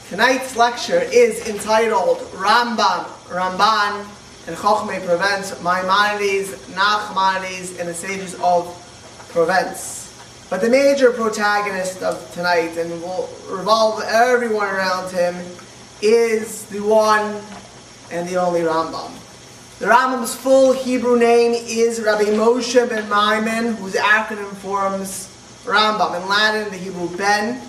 Tonight's lecture is entitled Rambam, Ramban, and Chochmei Provence, Maimonides, Nachmanides, and the sages of Provence. But the major protagonist of tonight, and will revolve everyone around him, is the one and the only Rambam. The Rambam's full Hebrew name is Rabbi Moshe ben Maimon, whose acronym forms Rambam. In Latin, the Hebrew ben,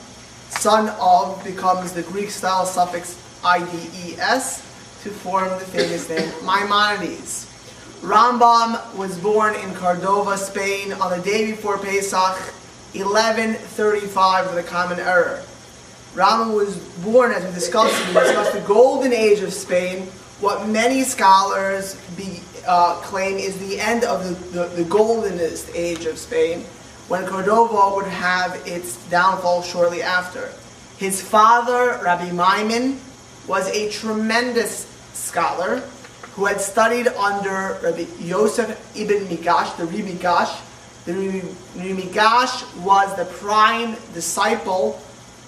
son of, becomes the Greek-style suffix ides to form the famous name Maimonides. Rambam was born in Cordova, Spain, on the day before Pesach, 1135 of the Common Era. Rambam was born, as we discussed the golden age of Spain, what many scholars claim is the end of the goldenest age of Spain, when Cordova would have its downfall shortly after. His father, Rabbi Maimon, was a tremendous scholar who had studied under Rabbi Yosef ibn Migash, the Ri Migash. The Ri Migash was the prime disciple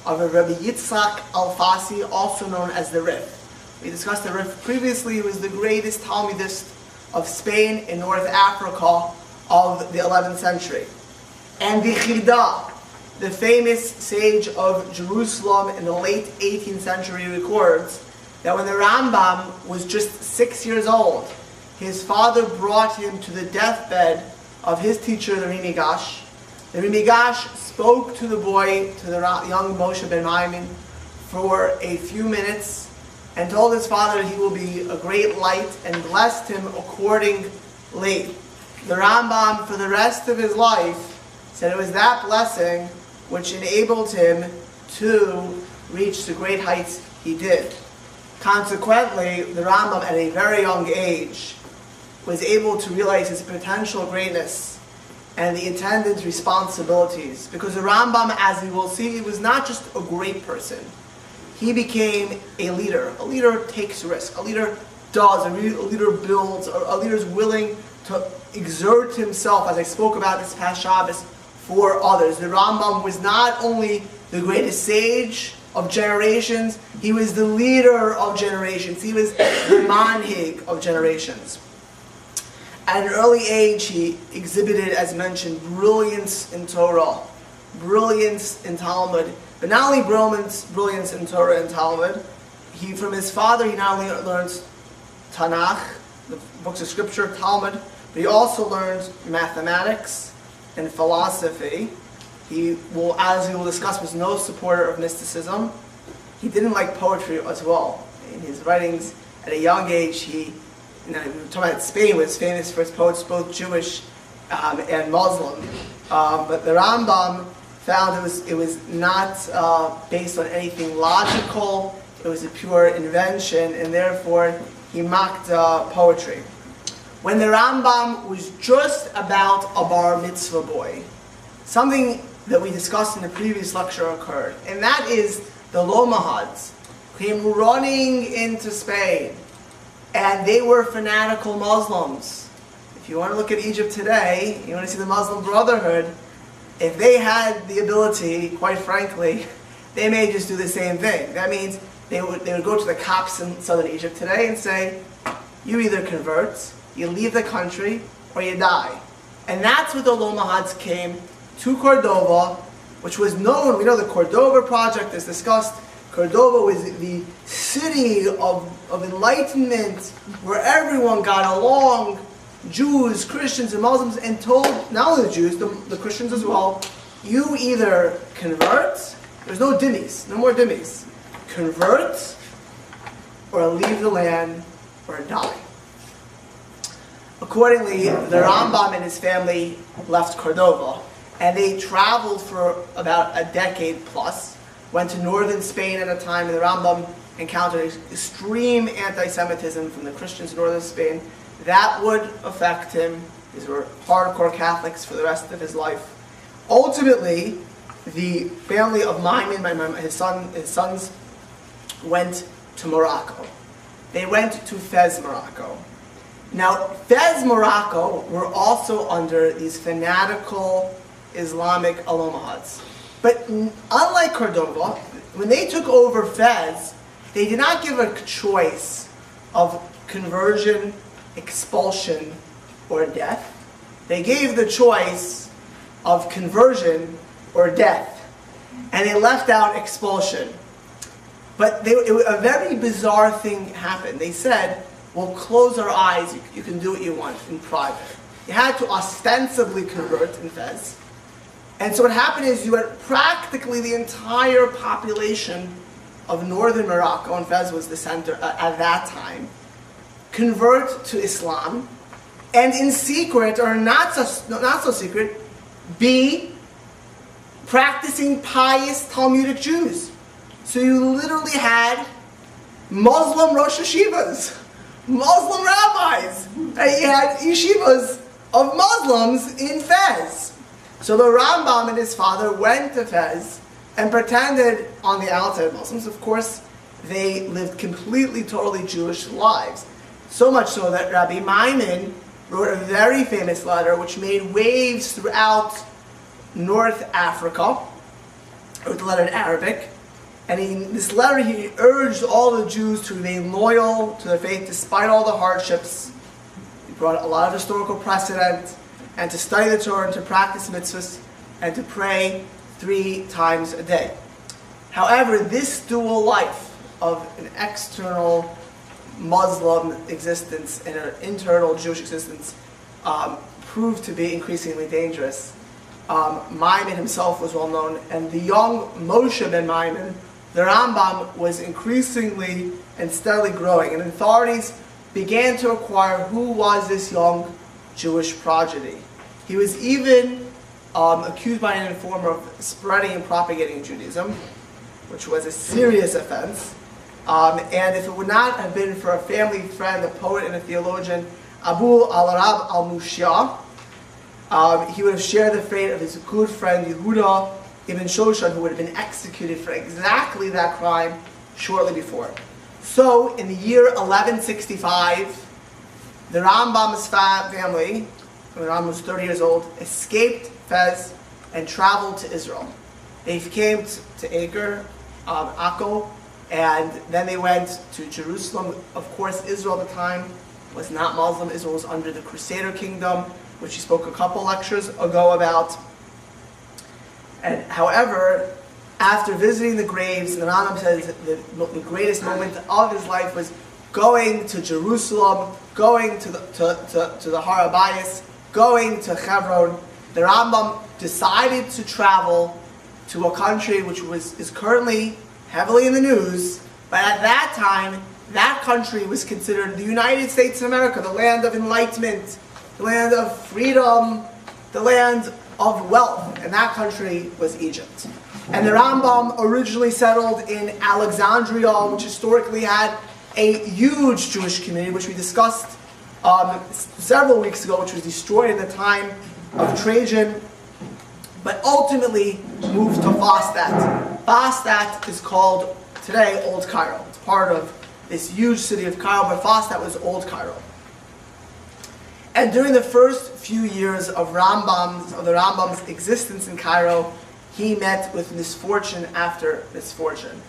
of Rabbi Yitzchak Alfasi, also known as the Rif. We discussed the Rif previously. He was the greatest Talmudist of Spain in North Africa of the 11th century. And the Chida, the famous sage of Jerusalem in the late 18th century, records that when the Rambam was just 6 years old, his father brought him to the deathbed of his teacher, the Ri Migash. The Ri Migash spoke to the boy, to the young Moshe ben Maimon, for a few minutes, and told his father he will be a great light, and blessed him accordingly. The Rambam, for the rest of his life, said it was that blessing which enabled him to reach the great heights he did. Consequently, the Rambam, at a very young age, was able to realize his potential greatness and the attendant responsibilities. Because the Rambam, as we will see, was not just a great person. He became a leader. A leader takes risks. A leader does. A leader builds. A leader is willing to exert himself, as I spoke about this past Shabbos, for others. The Rambam was not only the greatest sage of generations, he was the leader of generations. He was the manhig of generations. At an early age, he exhibited, as mentioned, brilliance in Torah, brilliance in Talmud. But not only brilliance in Torah and Talmud, from his father he not only learns Tanakh, the books of scripture, Talmud, but he also learns mathematics and philosophy. He will, as we will discuss, was no supporter of mysticism. He didn't like poetry as well. In his writings, at a young age, we were talking about Spain, was famous for its poets, both Jewish and Muslim. But the Rambam found it was not based on anything logical. It was a pure invention, and therefore he mocked poetry. When the Rambam was just about a bar mitzvah boy, something that we discussed in the previous lecture occurred, and that is the Lomahades came running into Spain, and they were fanatical Muslims. If you want to look at Egypt today, you want to see the Muslim Brotherhood, if they had the ability, quite frankly, they may just do the same thing. That means they would go to the cops in southern Egypt today and say, you either convert, you leave the country, or you die. And that's what the Lomahades came to Cordova, which was known, we know the Cordova Project is discussed. Cordova was the city of enlightenment, where everyone got along, Jews, Christians, and Muslims, and told, not only the Jews, the Christians as well, you either convert, there's no dhimmis, no more dhimmis, convert, or leave the land, or die. Accordingly, the Rambam and his family left Cordova, and they traveled for about a decade plus, went to northern Spain at a time, and the Rambam encountered extreme anti-Semitism from the Christians in northern Spain. That would affect him. These were hardcore Catholics for the rest of his life. Ultimately, the family of Maimon, his sons, went to Morocco. They went to Fez, Morocco. Now, Fez, Morocco were also under these fanatical Islamic Almohads. But unlike Cordova, When they took over Fez, they did not give a choice of conversion, expulsion, or death. They gave the choice of conversion or death. And they left out expulsion. But a very bizarre thing happened. They said, we'll close our eyes, you can do what you want in private. You had to ostensibly convert in Fez. And so what happened is you had practically the entire population of northern Morocco, and Fez was the center at that time, convert to Islam, and in secret, or not so secret, be practicing pious Talmudic Jews. So you literally had Muslim Rosh Hashivas, Muslim rabbis, and you had yeshivas of Muslims in Fez. So the Rambam and his father went to Fez and pretended on the outside Muslims. Of course, they lived completely, totally Jewish lives. So much so that Rabbi Maimon wrote a very famous letter which made waves throughout North Africa. He wrote the letter in Arabic. And in this letter he urged all the Jews to remain loyal to their faith despite all the hardships. He brought a lot of historical precedent, and to study the Torah and to practice mitzvahs and to pray 3 times a day. However, this dual life of an external Muslim existence and an internal Jewish existence proved to be increasingly dangerous. Maimon himself was well known, and the young Moshe ben Maimon, the Rambam, was increasingly and steadily growing, and authorities began to acquire who was this young Jewish prodigy. He was even accused by an informer of spreading and propagating Judaism, which was a serious offense. And if it would not have been for a family friend, a poet and a theologian, Abu al-Arab al-Mushya, he would have shared the fate of his good friend Yehuda ibn Shoshan, who would have been executed for exactly that crime shortly before. So, in the year 1165, the Rambam's family, when the Rambam was 30 years old, escaped Fez and traveled to Israel. They came to Acre, Akko, and then they went to Jerusalem. Of course, Israel at the time was not Muslim. Israel was under the Crusader kingdom, which he spoke a couple lectures ago about. And however, after visiting the graves, the Rambam says the greatest moment of his life was going to Jerusalem, going to the Har HaBayis, going to Hebron. The Rambam decided to travel to a country which is currently heavily in the news, but at that time, that country was considered the United States of America, the land of enlightenment, the land of freedom, the land of wealth, and that country was Egypt. And the Rambam originally settled in Alexandria, which historically had a huge Jewish community, which we discussed several weeks ago, which was destroyed in the time of Trajan, but ultimately moved to Fostat. Fostat is called today Old Cairo. It's part of this huge city of Cairo, but Fostat was Old Cairo. And during the first few years of the Rambam's existence in Cairo, he met with misfortune after misfortune.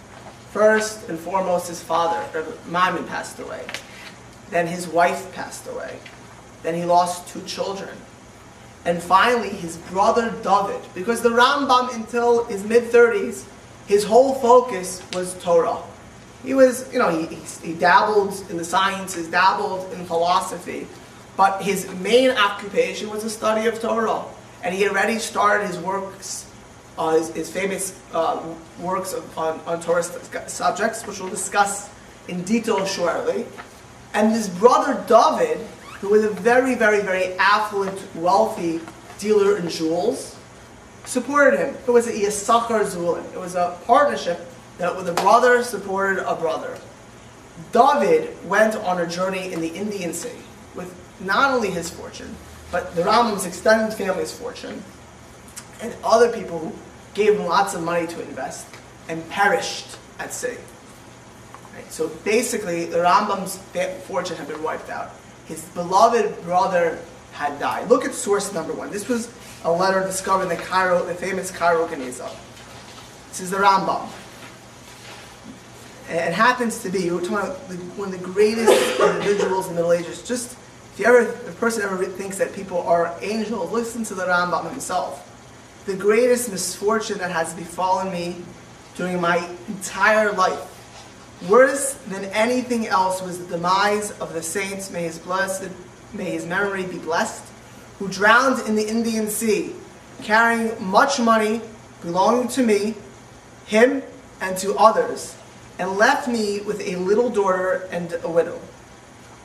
First and foremost, his father, Maimon, passed away. Then his wife passed away. Then he lost 2 children. And finally, his brother David, because the Rambam, until his mid-30s, his whole focus was Torah. He was, he dabbled in the sciences, dabbled in philosophy, but his main occupation was the study of Torah. And he already started his works, his famous works on Torah subjects, which we'll discuss in detail shortly. And his brother David, who was a very, very, very affluent, wealthy dealer in jewels, supported him. It was a Yisachar Zulin. It was a partnership that with a brother supported a brother. David went on a journey in the Indian Sea with not only his fortune, but the Rambam's extended family's fortune, and other people who gave him lots of money to invest, and perished at sea. Right? So basically, the Rambam's fortune had been wiped out. His beloved brother had died. Look at source number 1. This was a letter discovered in the famous Cairo Geniza. This is the Rambam. it happens to be, we're talking about one of the greatest individuals in the Middle Ages. Just, if a person ever thinks that people are angels, listen to the Rambam himself. The greatest misfortune that has befallen me during my entire life, worse than anything else, was the demise of the saints, may his memory be blessed, who drowned in the Indian Sea, carrying much money belonging to me, him, and to others, and left me with a little daughter and a widow.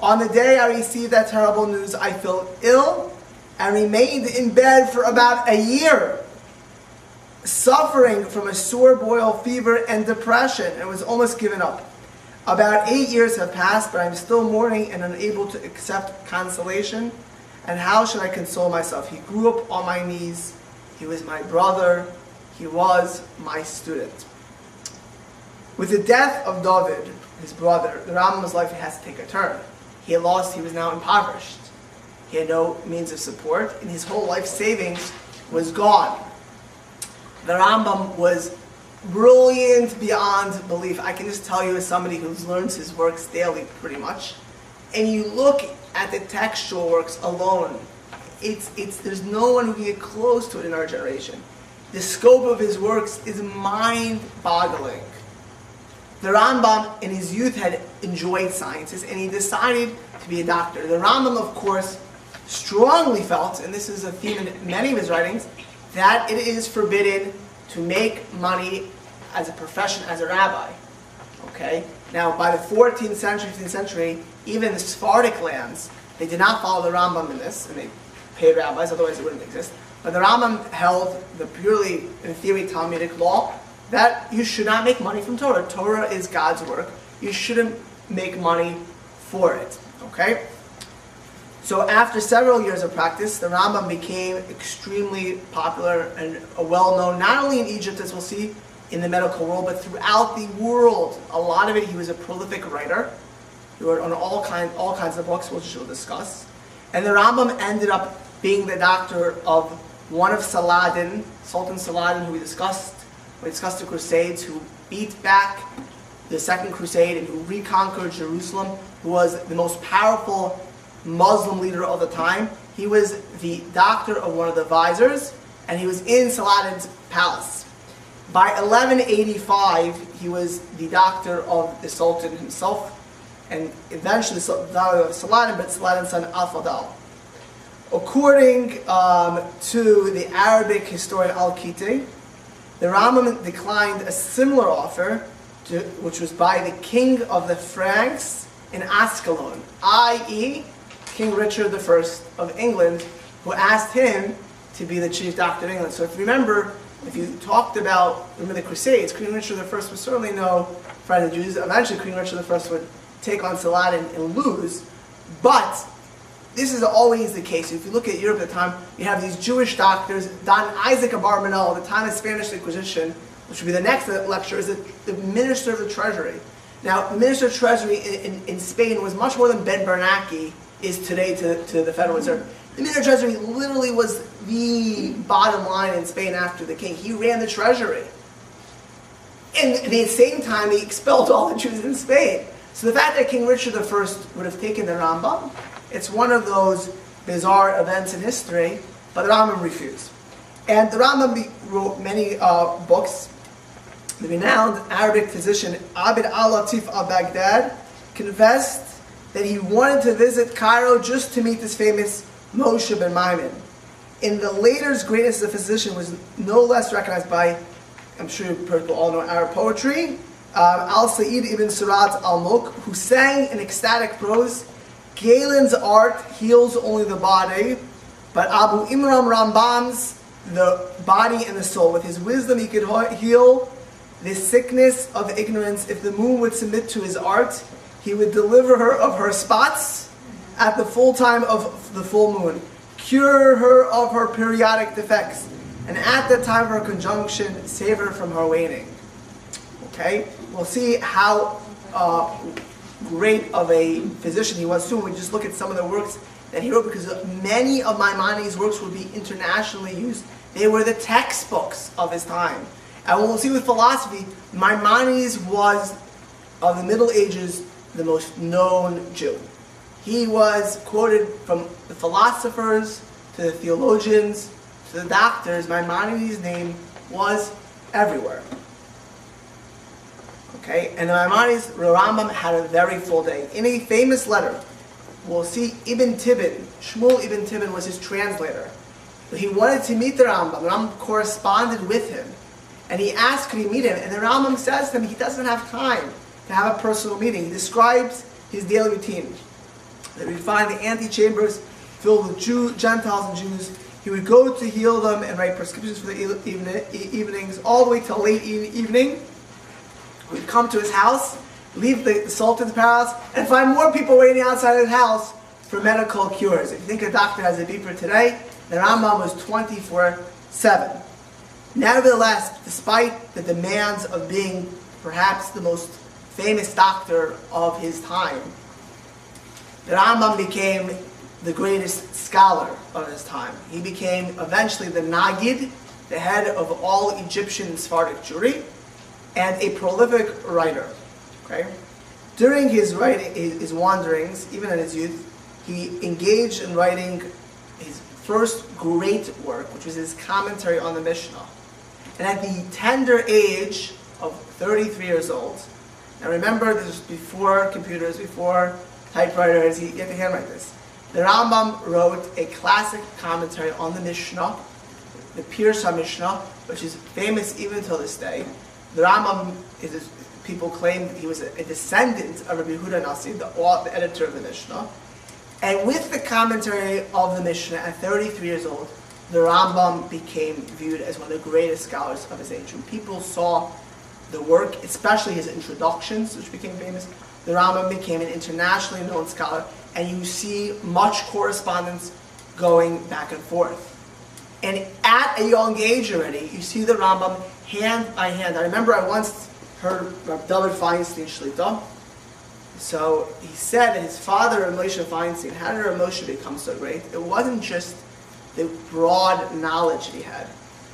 On the day I received that terrible news, I felt ill and remained in bed for about a year, suffering from a sore boil fever and depression, and was almost given up. About 8 years have passed, but I am still mourning and unable to accept consolation. And how should I console myself? He grew up on my knees. He was my brother. He was my student. With the death of David, his brother, the Rambam's life has to take a turn. He was now impoverished. He had no means of support, and his whole life savings was gone. The Rambam was brilliant beyond belief. I can just tell you, as somebody who learns his works daily pretty much, and you look at the textual works alone, there's no one who can get close to it in our generation. The scope of his works is mind-boggling. The Rambam in his youth had enjoyed sciences, and he decided to be a doctor. The Rambam, of course, strongly felt, and this is a theme in many of his writings, that it is forbidden to make money as a profession as a rabbi. Okay? Now, by the 14th century, 15th century, even the Sephardic lands, they did not follow the Rambam in this, and they paid rabbis, otherwise it wouldn't exist. But the Rambam held the purely, in theory, Talmudic law, that you should not make money from Torah. Torah is God's work. You shouldn't make money for it. Okay? So after several years of practice, the Rambam became extremely popular and well-known, not only in Egypt, as we'll see, in the medical world, but throughout the world. A lot of it, he was a prolific writer. He wrote on all kinds of books, which we'll discuss. And the Rambam ended up being the doctor of one of Saladin, Sultan Saladin, who we discussed the Crusades, who beat back the Second Crusade and who reconquered Jerusalem, who was the most powerful Muslim leader of the time. He was the doctor of one of the viziers, and he was in Saladin's palace. By 1185, he was the doctor of the Sultan himself, and eventually not of Saladin, but Saladin's son Al-Fadl. According to the Arabic historian Al-Kiti, the Rambam declined a similar offer, which was by the king of the Franks in Ascalon, i.e. King Richard I of England, who asked him to be the chief doctor of England. So if you remember, remember the Crusades, King Richard I was certainly no friend of the Jews. Eventually King Richard I would take on Saladin and lose, but this is always the case. If you look at Europe at the time, you have these Jewish doctors. Don Isaac Abarbanel, at the time of the Spanish Inquisition, which will be the next lecture, is the Minister of the Treasury. Now, the Minister of Treasury in Spain was much more than Ben Bernanke is today to the Federal Reserve. The Minister of Treasury literally was the bottom line in Spain after the king. He ran the Treasury. And at the same time, he expelled all the Jews in Spain. So the fact that King Richard I would have taken the Rambam, it's one of those bizarre events in history, but the Rambam refused. And the Rambam wrote many books. The renowned Arabic physician Abd al-Latif al-Baghdad confessed that he wanted to visit Cairo just to meet this famous Moshe ben Maimon. In the later's greatness as a physician was no less recognized by, I'm sure people all know Arab poetry, Al-Sa'id ibn Surat al-Mulk, who sang in ecstatic prose, Galen's art heals only the body, but Abu Imram Rambam's the body and the soul. With his wisdom he could heal the sickness of ignorance. If the moon would submit to his art, he would deliver her of her spots at the full time of the full moon, cure her of her periodic defects, and at the time of her conjunction, save her from her waning. Okay? We'll see how great of a physician he was soon. We just look at some of the works that he wrote, because many of Maimonides' works would be internationally used. They were the textbooks of his time. And we'll see with philosophy, Maimonides was of the Middle Ages, the most known Jew. He was quoted from the philosophers to the theologians to the doctors. Maimonides' name was everywhere. Okay, and the Maimonides, the Rambam had a very full day. In a famous letter, we'll see Ibn Tibbon, Shmuel Ibn Tibbon was his translator. But he wanted to meet the Rambam. The Rambam corresponded with him. And he asked, could he meet him? And the Rambam says to him, he doesn't have time to have a personal meeting. He describes his daily routine. That we'd find the antechambers filled with Gentiles and Jews. He would go to heal them and write prescriptions for the evenings, all the way till late evening. We'd come to his house, leave the Sultan's palace, and find more people waiting outside his house for medical cures. If you think a doctor has a beeper today, the Rambam was 24/7. Nevertheless, despite the demands of being perhaps the most famous doctor of his time, the Rambam became the greatest scholar of his time. He became eventually the Nagid, the head of all Egyptian Sephardic Jewry, and a prolific writer. Okay? During his writing, his wanderings, even in his youth, he engaged in writing his first great work, which was his commentary on the Mishnah. And at the tender age of 33 years old, now remember this was before computers, before typewriters, you have to handwrite this. The Rambam wrote a classic commentary on the Mishnah, the Pirsha Mishnah, which is famous even till this day. The Rambam, people claim that he was a descendant of Rabbi Yehuda Nasi, the editor of the Mishnah. And with the commentary of the Mishnah at 33 years old, the Rambam became viewed as one of the greatest scholars of his age. When people saw the work, especially his introductions, which became famous, the Rambam became an internationally known scholar, and you see much correspondence going back and forth. And at a young age already, you see the Rambam hand by hand. I remember I once heard Rabbi David Feinstein Shlita. So he said that his father, Moshe Feinstein, how did Moshe become so great? It wasn't just the broad knowledge that he had.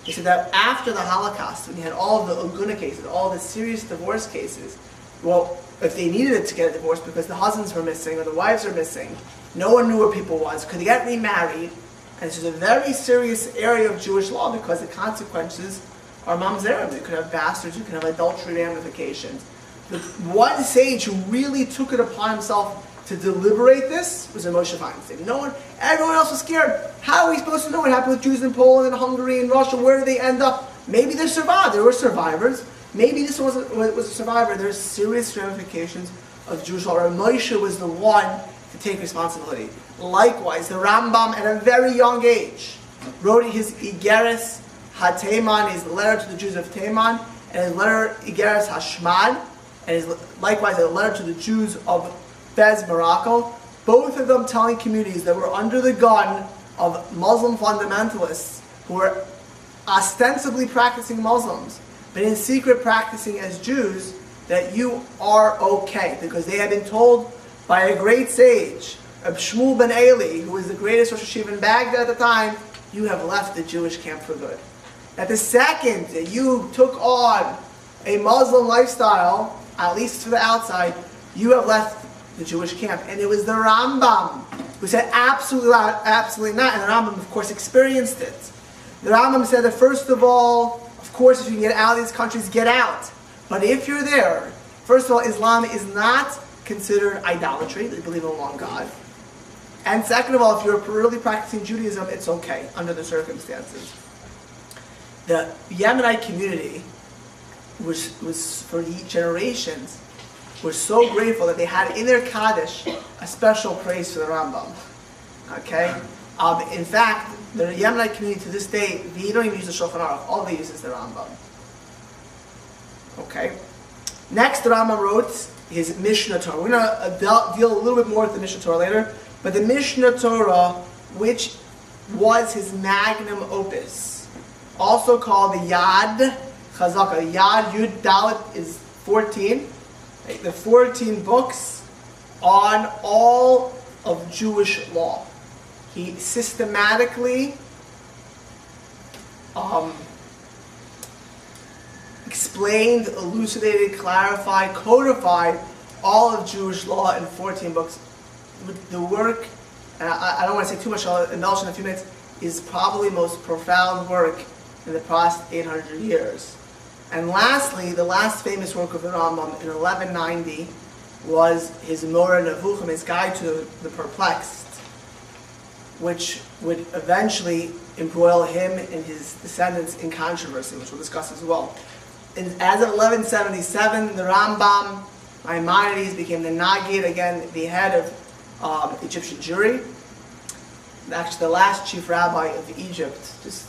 He said that after the Holocaust, when he had all of the Uguna cases, all the serious divorce cases, well, if they needed it to get a divorce because the husbands were missing or the wives were missing, no one knew where people was, could they get remarried? And this is a very serious area of Jewish law because the consequences are mamzerim. You could have bastards, you could have adultery ramifications. The one sage who really took it upon himself to deliberate this was Moshe Feinstein. Everyone else was scared. How are we supposed to know what happened with Jews in Poland and Hungary and Russia? Where did they end up? Maybe they survived. There were survivors. Maybe this was a survivor. There's serious ramifications of Jewish law. Moshe was the one to take responsibility. Likewise, the Rambam at a very young age wrote his Igeres HaTeman, his letter to the Jews of Teman, and his letter Igeres HaShmad, and likewise a letter to the Jews of Fez, Morocco, both of them telling communities that were under the gun of Muslim fundamentalists who were ostensibly practicing Muslims, but in secret practicing as Jews, that you are okay, because they had been told by a great sage, Shmuel ben Eli, who was the greatest Rosh Hashiva in Baghdad at the time, you have left the Jewish camp for good. That the second that you took on a Muslim lifestyle, at least to the outside, you have left the Jewish camp. And it was the Rambam who said absolutely not. And the Rambam, of course, experienced it. The Rambam said that first of all, of course, if you can get out of these countries, get out. But if you're there, first of all, Islam is not considered idolatry. They believe in one God. And second of all, if you're really practicing Judaism, it's okay under the circumstances. The Yemenite community was for generations, were so grateful that they had in their Kaddish a special praise for the Rambam. Okay? In fact, the Yemenite community to this day, they don't even use the Shulchan Aruch. All they use is the Rambam. Okay? Next, the Rambam wrote his Mishnah Torah. We're going to deal a little bit more with the Mishnah Torah later. But the Mishnah Torah, which was his magnum opus, also called the Yad Chazaka. Yad Yud Dalet is 14. Right? The 14 books on all of Jewish law. He systematically explained, elucidated, clarified, codified all of Jewish law in 14 books. The work, and I don't want to say too much, I'll indulge in a few minutes, is probably the most profound work in the past 800 years. And lastly, the last famous work of the Rambam in 1190 was his Moreh Nevuchim, his Guide to the Perplexed, which would eventually embroil him and his descendants in controversy, which we'll discuss as well. And as of 1177, the Rambam, Maimonides, became the Nagid, again, the head of Egyptian Jewry. Actually, the last chief rabbi of Egypt, just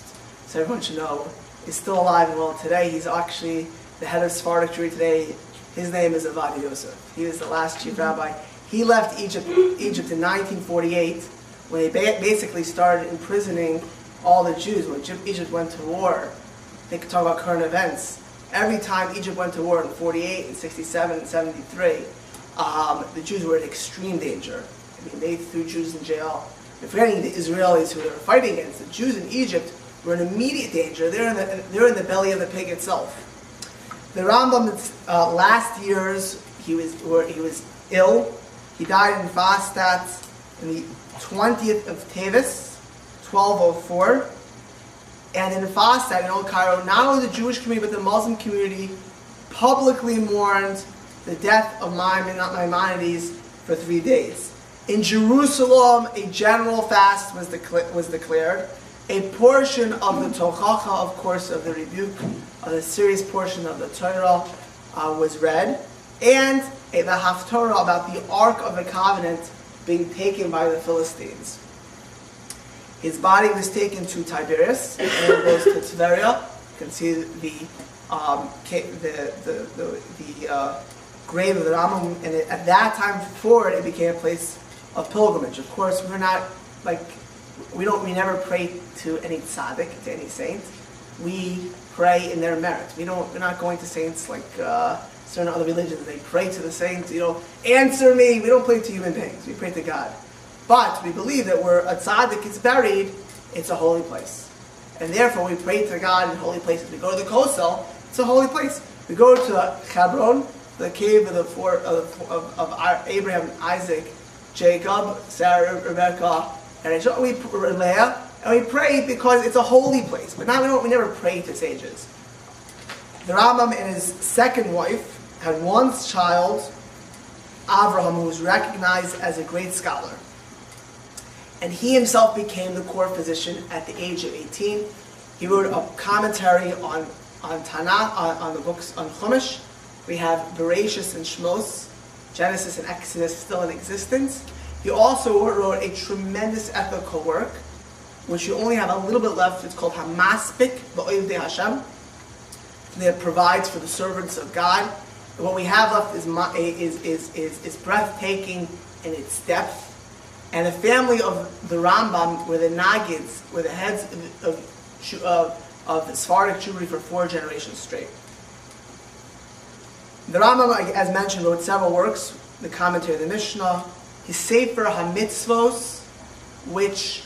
so everyone should know, is still alive and well today. He's actually the head of Sephardic Jewry today. His name is Avad Yosef. He was the last chief rabbi. He left Egypt in 1948 when they basically started imprisoning all the Jews. When Egypt went to war, they could talk about current events. Every time Egypt went to war in 48, and 67, and 73, the Jews were in extreme danger. I mean, they threw Jews in jail. And forgetting the Israelis who they were fighting against, the Jews in Egypt were in immediate danger. They're in the belly of the pig itself. The Rambam's last years, he was ill. He died in Fastat in the 20th of Tevis, 1204. And in Fastat, in Old Cairo, not only the Jewish community, but the Muslim community publicly mourned the death of Maimonides for 3 days. In Jerusalem, a general fast was declared. A portion of the Tochacha, of course, of the rebuke, of the serious portion of the Torah, was read. And the Haftorah about the Ark of the Covenant being taken by the Philistines. His body was taken to Tiberias, and it goes to Tveria. You can see the grave of the Rambam, and at that time forward, it became a place of pilgrimage. Of course, we're not we never pray to any tzaddik, to any saint. We pray in their merit. We're not going to saints like certain other religions. They pray to the saints, answer me. We don't pray to human beings. We pray to God. But we believe that where a tzaddik is buried, it's a holy place. And therefore we pray to God in holy places. We go to the Kosel, it's a holy place. We go to Hebron, the cave of Abraham, Isaac, Jacob, Sarah, Rebecca, and Leah, and we pray because it's a holy place. But now we never pray to sages. The Rambam and his second wife had one child, Avraham, who was recognized as a great scholar. And he himself became the court physician at the age of 18. He wrote a commentary on Tanakh, on the books on Chumash. We have Bereshis and Shmos, Genesis and Exodus still in existence. He also wrote a tremendous ethical work, which you only have a little bit left. It's called Hamaspik B'Oivdei Hashem. That provides for the servants of God. And what we have left is breathtaking in its depth. And the family of the Rambam were the Nagids, were the heads of the Sephardic Jewry for 4 generations straight. The Rambam, as mentioned, wrote several works, the commentary of the Mishnah, his Sefer HaMitzvos, which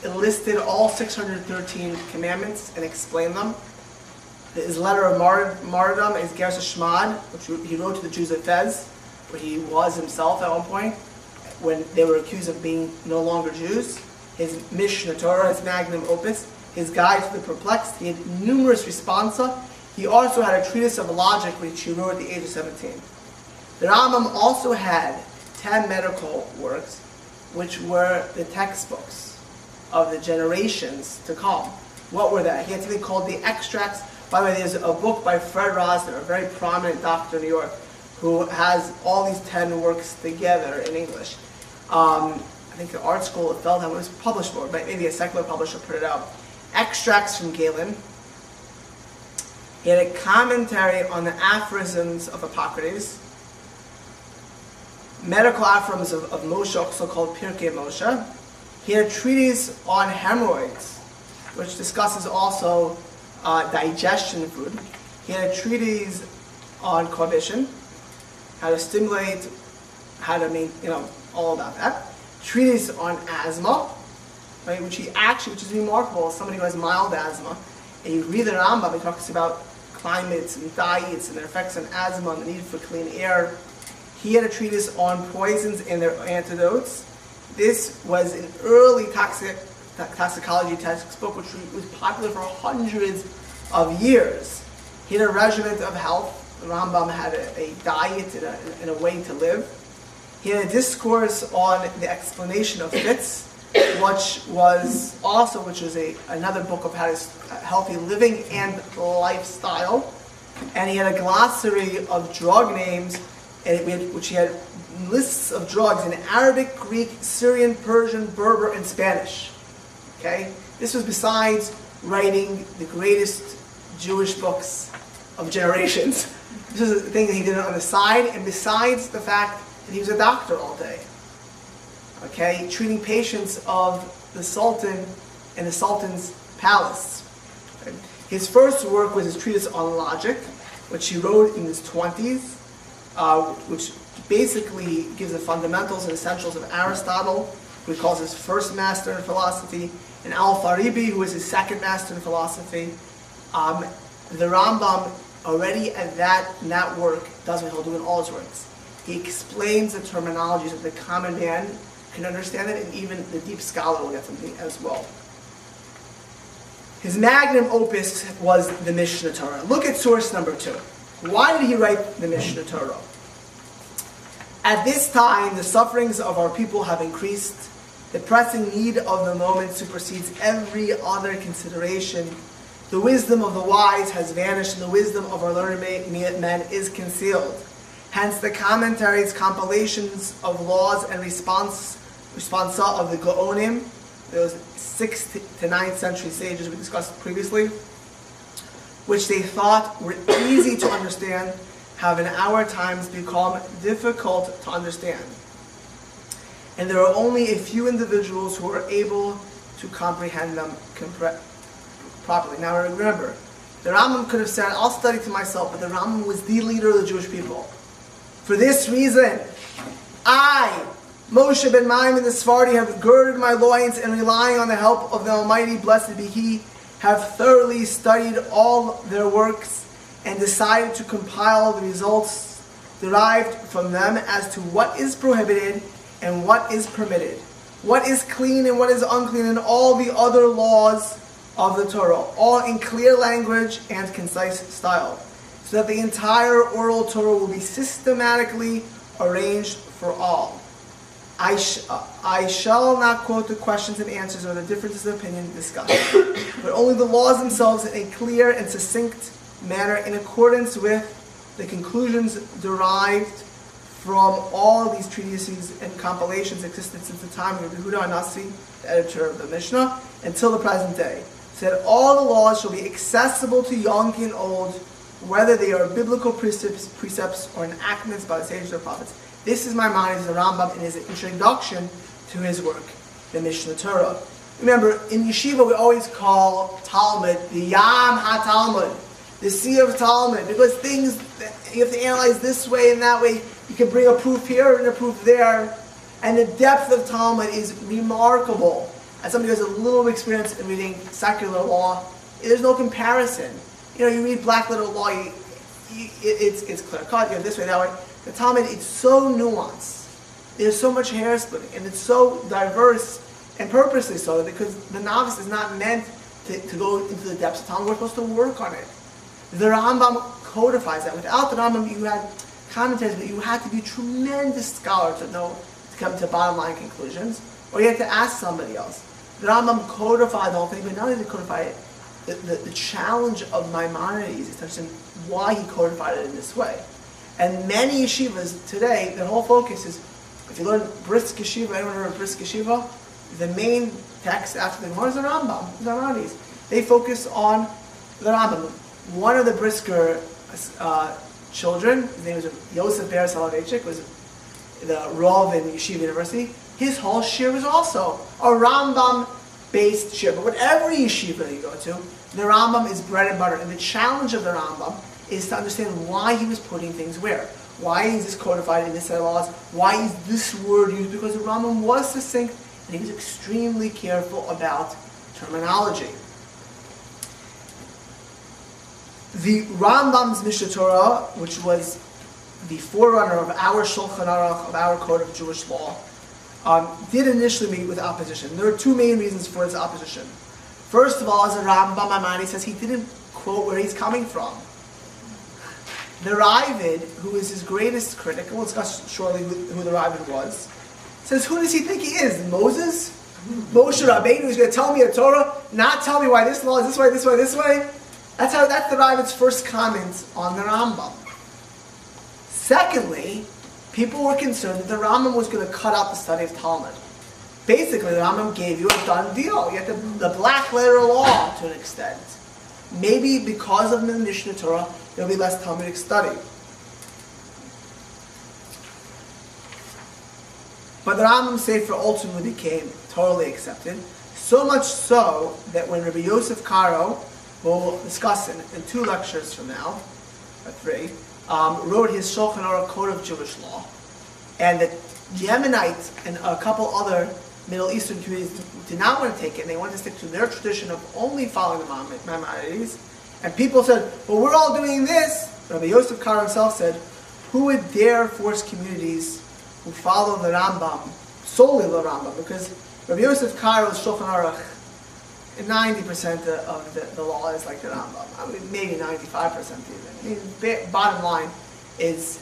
enlisted all 613 commandments and explained them. His letter of martyrdom is Gersa Shmad, which he wrote to the Jews of Fez, where he was himself at one point, when they were accused of being no longer Jews. His Mishnah Torah, his magnum opus, his Guide to the Perplexed. He had numerous responsa. He also had a treatise of logic, which he wrote at the age of 17. The Rambam also had 10 medical works, which were the textbooks of the generations to come. What were that? He had something called the extracts. By the way, there's a book by Fred Rosner, a very prominent doctor in New York, who has all these 10 works together in English. I think the art school of Feldheim was published for, but maybe a secular publisher put it out. Extracts from Galen. He had a commentary on the aphorisms of Hippocrates. Medical aphorisms of Moshe, also called Pirkei Moshe. He had a treatise on hemorrhoids, which discusses also digestion food. He had a treatise on cohibition, how to stimulate, how to make, all about that. Treatise on asthma, right, which is remarkable. Somebody who has mild asthma, and you read the Rambam, he talks about climates and diets and their effects on asthma and the need for clean air. He had a treatise on poisons and their antidotes. This was an early toxicology textbook which was popular for hundreds of years. He had a regimen of health. The Rambam had a diet and a way to live. He had a discourse on the explanation of fits, which was another book of how to healthy living and lifestyle. And he had a glossary of drug names, which he had lists of drugs in Arabic, Greek, Syrian, Persian, Berber, and Spanish. Okay, this was besides writing the greatest Jewish books of generations. This is a thing that he did on the side, and besides the fact that he was a doctor all day. Okay, treating patients of the Sultan in the Sultan's palace. Okay. His first work was his treatise on logic, which he wrote in his 20s, which basically gives the fundamentals and essentials of Aristotle, who he calls his first master in philosophy, and Al-Farabi, who is his second master in philosophy. The Rambam already at that work does what he'll do in all his works. He explains the terminology so that the common man can understand it, and even the deep scholar will get something as well. His magnum opus was the Mishnah Torah. Look at source number 2. Why did he write the Mishnah Torah? At this time, the sufferings of our people have increased. The pressing need of the moment supersedes every other consideration. The wisdom of the wise has vanished, and the wisdom of our learned men is concealed. Hence, the commentaries, compilations of laws, and responsa of the Gaonim, those 6th to 9th century sages we discussed previously, which they thought were easy to understand, have in our times become difficult to understand. And there are only a few individuals who are able to comprehend them properly. Now remember, the Rambam could have said, I'll study to myself, but the Rambam was the leader of the Jewish people. For this reason, I, Moshe ben Maimonides the Sephardi, have girded my loins and relying on the help of the Almighty, blessed be He, have thoroughly studied all their works and decided to compile the results derived from them as to what is prohibited and what is permitted, what is clean and what is unclean, and all the other laws of the Torah, all in clear language and concise style, so that the entire oral Torah will be systematically arranged for all. I shall not quote the questions and answers or the differences of opinion discussed, but only the laws themselves in a clear and succinct manner in accordance with the conclusions derived from all these treatises and compilations existed since the time of Yehuda HaNasi, the editor of the Mishnah, until the present day. Said all the laws shall be accessible to young and old, whether they are biblical precepts or enactments by the sages or prophets. This is Maimonides, the Rambam, in his introduction to his work, the Mishnah Torah. Remember, in yeshiva we always call Talmud the Yam HaTalmud, the Sea of Talmud, because things you have to analyze this way and that way. You can bring a proof here and a proof there, and the depth of Talmud is remarkable. As somebody who has a little experience in reading secular law, there's no comparison. You read black letter law, it's clear cut, you have this way, that way. The Talmud, it's so nuanced. There's so much hair splitting, and it's so diverse, and purposely so, because the novice is not meant to go into the depths of Talmud. We're supposed to work on it. The Rambam codifies that. Without the Rambam, you had commentaries, but you had to be a tremendous scholar to come to bottom line conclusions, or you had to ask somebody else. The Rambam codified the whole thing, but not only did he codify it, the challenge of Maimonides is to understand why he codified it in this way. And many yeshivas today, their whole focus is, if you learn brisk yeshiva, anyone heard of brisk yeshiva? The main text after the Gemara is the Rambam, the Maimonides. They focus on the Rambam. One of the brisker children, his name was Yosef Ber Soloveitchik, was the Rav in Yeshiva University. His whole shir was also a Rambam-based shir. But whatever yeshiva you go to, the Rambam is bread and butter. And the challenge of the Rambam is to understand why he was putting things where. Why is this codified in this set of laws? Why is this word used? Because the Rambam was succinct, and he was extremely careful about terminology. The Rambam's Mishnah Torah, which was the forerunner of our Shulchan Aruch, of our code of Jewish law, did initially meet with opposition. There are two main reasons for its opposition. First of all, as the Rambam Maimonides says, he didn't quote where he's coming from. The Ravid, who is his greatest critic, and we'll discuss shortly who the Ravid was, says, who does he think he is? Moses? Moshe Rabbeinu, who's going to tell me a Torah, not tell me why this law is this way, this way, this way? That's the Ravid's first comment on the Rambam. Secondly, people were concerned that the Rambam was going to cut out the study of Talmud. Basically, the Rambam gave you a done deal. You had the black letter law to an extent. Maybe because of the Mishnah Torah, there will be less Talmudic study. But the Rambam Sefer ultimately became totally accepted. So much so that when Rabbi Yosef Karo, we'll discuss in 2 lectures from now, or 3, wrote his Shulchan Aruch Code of Jewish Law, and the Maimonides and a couple other Middle Eastern communities did not want to take it, and they wanted to stick to their tradition of only following the Maimonides. And people said, well, we're all doing this. Rabbi Yosef Karo himself said, who would dare force communities who follow the Rambam, solely the Rambam? Because Rabbi Yosef Karo's Shulchan Aruch, 90% of the law is like the Rambam. I mean, maybe 95% even. I mean, bottom line is,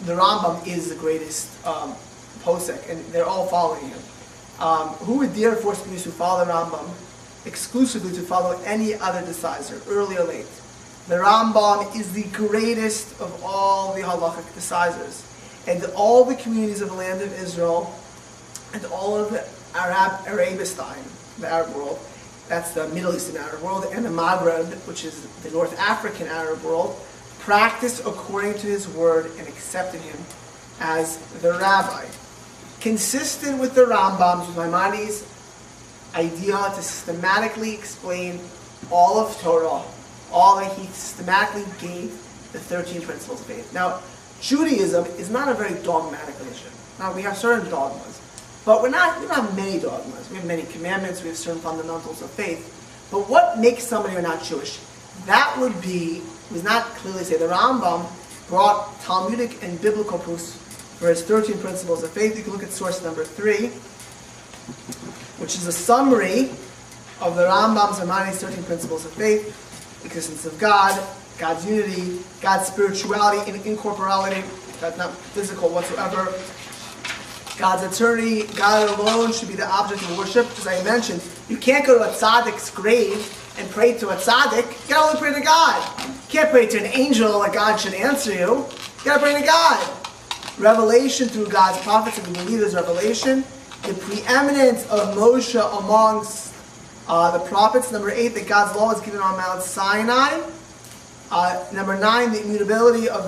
the Rambam is the greatest posek, and they're all following him. Who would dare force communities who follow the Rambam exclusively to follow any other decisor, early or late? The Rambam is the greatest of all the halachic decisors. And all the communities of the land of Israel, and all of the Arabistan, the Arab world, that's the Middle Eastern Arab world, and the Maghreb, which is the North African Arab world, practiced according to his word and accepted him as the rabbi. Consistent with the Rambam's, with Maimonides' idea to systematically explain all of Torah, all that he systematically gave the 13 principles of faith. Now, Judaism is not a very dogmatic religion. Now, we have certain dogmas, but we don't have many dogmas. We have many commandments, we have certain fundamentals of faith. But what makes somebody not Jewish? That was not clearly say. The Rambam brought Talmudic and biblical proofs for his 13 principles of faith. You can look at source number 3, which is a summary of the Rambam's and Maimonides' 13 principles of faith: the existence of God, God's unity, God's spirituality and incorporality, God's not physical whatsoever, God's eternity, God alone should be the object of worship. As I mentioned, you can't go to a tzaddik's grave and pray to a tzaddik. You can only pray to God. You can't pray to an angel that God should answer you. You got to pray to God. Revelation through God's prophets, and we believe there's revelation. The preeminence of Moshe amongst the prophets. Number 8, that God's law is given on Mount Sinai. Number 9, the immutability of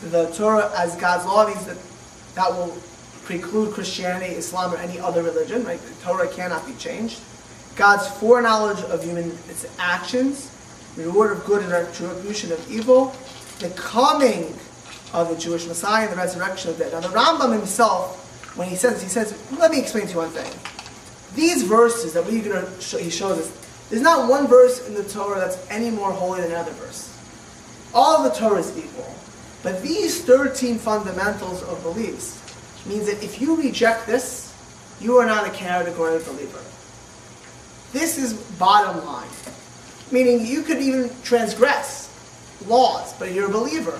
the Torah as God's law means that will preclude Christianity, Islam, or any other religion. Right? The Torah cannot be changed. God's foreknowledge of its actions, reward of good and retribution of evil, the coming of the Jewish Messiah, and the resurrection of the dead. Now, the Rambam himself, when he says, let me explain to you one thing. These verses that he shows us, there's not one verse in the Torah that's any more holy than another verse. All of the Torah is equal. But these 13 fundamentals of beliefs means that if you reject this, you are not a categorical believer. This is bottom line. Meaning you could even transgress laws, but you're a believer.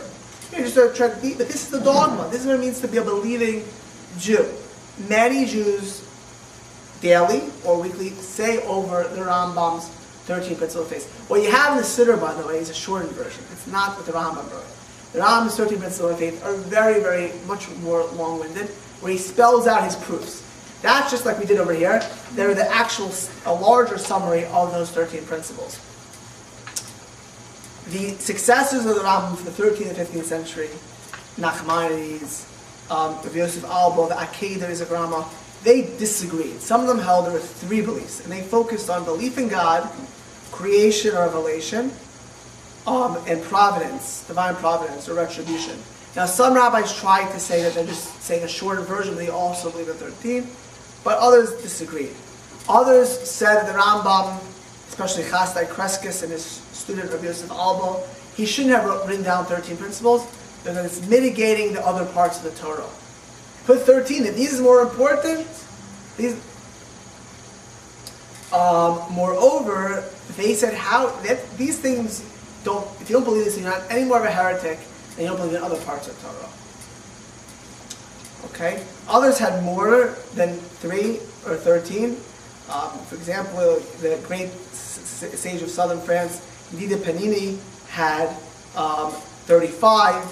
You're just but this is the dogma. This is what it means to be a believing Jew. Many Jews daily or weekly say over the Rambam's 13 principles of faith. What you have in the Siddur, by the way, is a shortened version. It's not what the Rambam wrote. The Rambam's 13 principles of faith are very, very much more long-winded, where he spells out his proofs. That's just like we did over here. They're a larger summary of those 13 principles. The successors of the Rambam from the 13th and 15th century, Nachmanides, Rabbi Yosef Albo, the Akedah of Rama, they disagreed. Some of them held there were 3 beliefs, and they focused on belief in God, creation or revelation, and providence, divine providence or retribution. Now, some rabbis tried to say that they're just saying a shorter version, but they also believe in 13, but others disagreed. Others said that the Rambam, especially Chasdai Kreskis in his student of Yosef Albo, he shouldn't have written down 13 principles because it's mitigating the other parts of the Torah. Put 13, if these is more important, moreover, they said these things if you don't believe this, you're not any more of a heretic than you don't believe in other parts of Torah. Okay? Others had more than 3 or 13. For example, the great sage of southern France, Guy de Panini, had 35.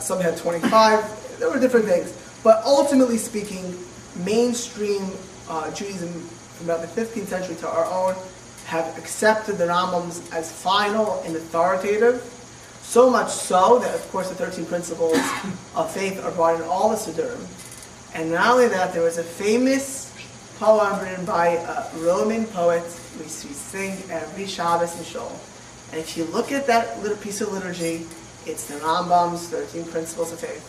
Some had 25. There were different things. But ultimately speaking, mainstream Judaism from about the 15th century to our own have accepted the Rambams as final and authoritative. So much so that, of course, the 13 principles of faith are brought in all the Siddurim. And not only that, there was a famous poem written by a Roman poet, which we sing every Shabbos in Shul. And if you look at that little piece of liturgy, it's the Rambam's 13 principles of faith.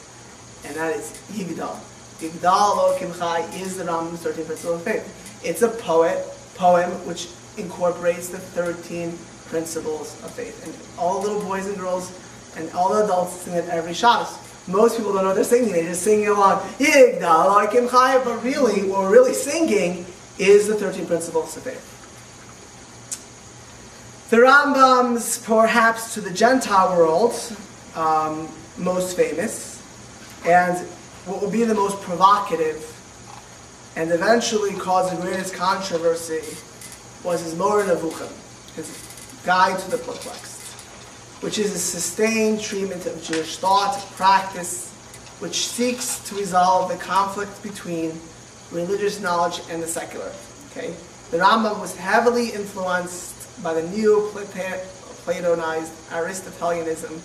And that is Yigdal. Yigdal Elokim Chai is the Rambam's 13 principles of faith. It's a poem which incorporates the 13 principles of faith. And all the little boys and girls and all the adults sing it every Shabbos. Most people don't know what they're singing. They're just singing along, Yigdal Elokim Chai, but really, what we're really singing is the 13 principles of faith. The Rambam's, perhaps to the Gentile world, most famous, and what will be the most provocative, and eventually cause the greatest controversy, was his Moreh Nevuchim, his Guide to the Perplexed, which is a sustained treatment of Jewish thought, practice, which seeks to resolve the conflict between religious knowledge and the secular. Okay? The Rambam was heavily influenced by the Neo-Platonized Aristotelianism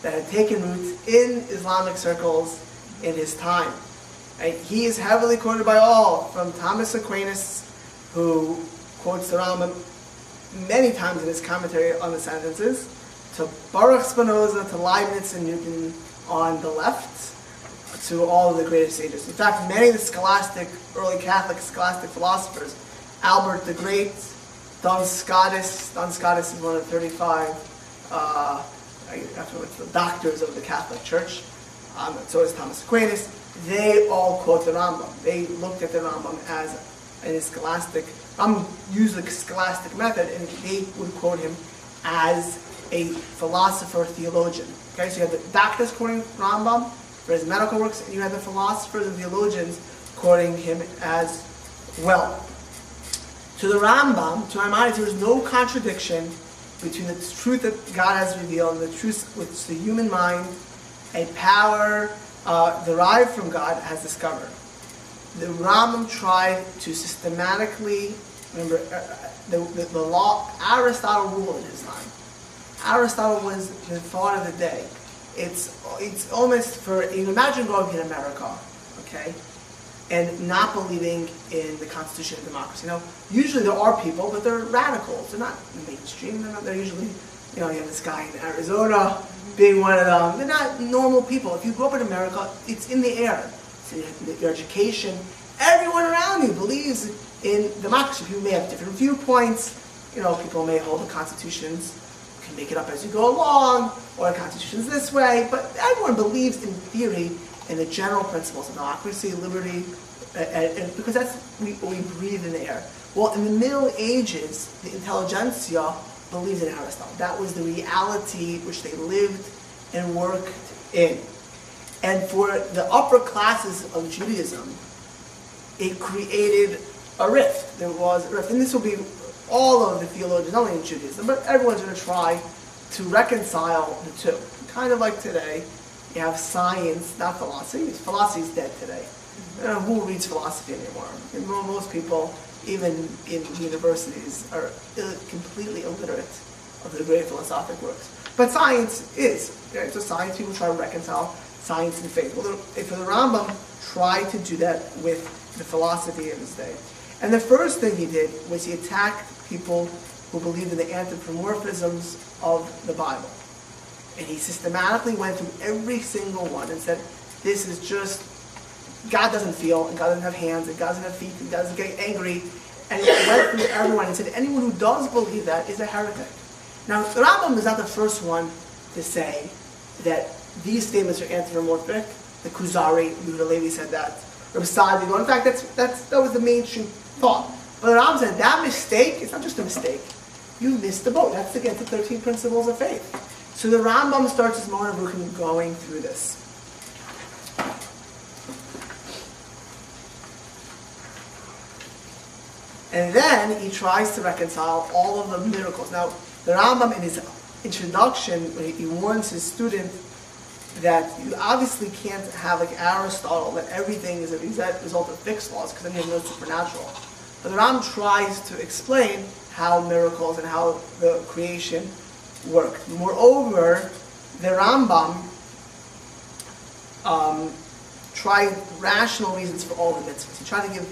that had taken root in Islamic circles in his time. And he is heavily quoted by all, from Thomas Aquinas, who quotes the Rambam many times in his commentary on the sentences, to Baruch Spinoza, to Leibniz and Newton on the left, to all of the greatest sages. In fact, many of the early Catholic scholastic philosophers, Albert the Great, Duns Scotus is one of the 35 the doctors of the Catholic Church, so is Thomas Aquinas. They all quote the Rambam. They looked at the Rambam as in his scholastic, used the scholastic method, and they would quote him as a philosopher theologian. Okay, so you had the doctors quoting Rambam for his medical works, and you had the philosophers and theologians quoting him as well. To the Rambam, to Maimonides, there is no contradiction between the truth that God has revealed and the truth which the human mind, a power derived from God, has discovered. The Rambam tried to systematically, remember, the law, Aristotle ruled in his time. Aristotle was the thought of the day. It's almost you imagine growing in America, okay, and not believing in the Constitution of democracy. Now, usually there are people, but they're radicals. They're not mainstream. They're usually, you have this guy in Arizona being one of them. They're not normal people. If you grow up in America, it's in the air. So your education, everyone around you believes in democracy. People may have different viewpoints. People may hold the constitutions. You can make it up as you go along, or the constitution's this way. But everyone believes in theory in the general principles of democracy, liberty, and because that's we breathe in the air. Well, in the Middle Ages, the intelligentsia believed in Aristotle. That was the reality which they lived and worked in. And for the upper classes of Judaism, it created a rift. There was a rift. And this will be all of the theologians, not only in Judaism, but everyone's going to try to reconcile the two. Kind of like today, you have science, not philosophy. Philosophy is dead today. Who reads philosophy anymore? Most people, even in universities, are completely illiterate of the great philosophic works. But science is. So science, people try to reconcile science and faith. Well, for the Rambam, tried to do that with the philosophy of his day. And the first thing he did was he attacked people who believed in the anthropomorphisms of the Bible. And he systematically went through every single one and said, this is just, God doesn't feel, and God doesn't have hands, and God doesn't have feet, and God doesn't get angry. And he went through everyone and said, anyone who does believe that is a heretic. Now, the Rambam is not the first one to say that these statements are anthropomorphic. The Kuzari, Yehuda Levi said that. Rabbi Sadi, in fact, that was the mainstream thought. But the Rambam said that mistake, it's not just a mistake. You missed the boat. That's against the 13 principles of faith. So the Rambam starts his Moreh Nevuchim going through this. And then he tries to reconcile all of the miracles. Now, the Rambam in his introduction, he warns his student that you obviously can't have like Aristotle, that everything is a result of fixed laws, because then you have no supernatural. But the Rambam tries to explain how miracles and how the creation worked. Moreover, the Rambam tried rational reasons for all the mitzvahs. He tried to give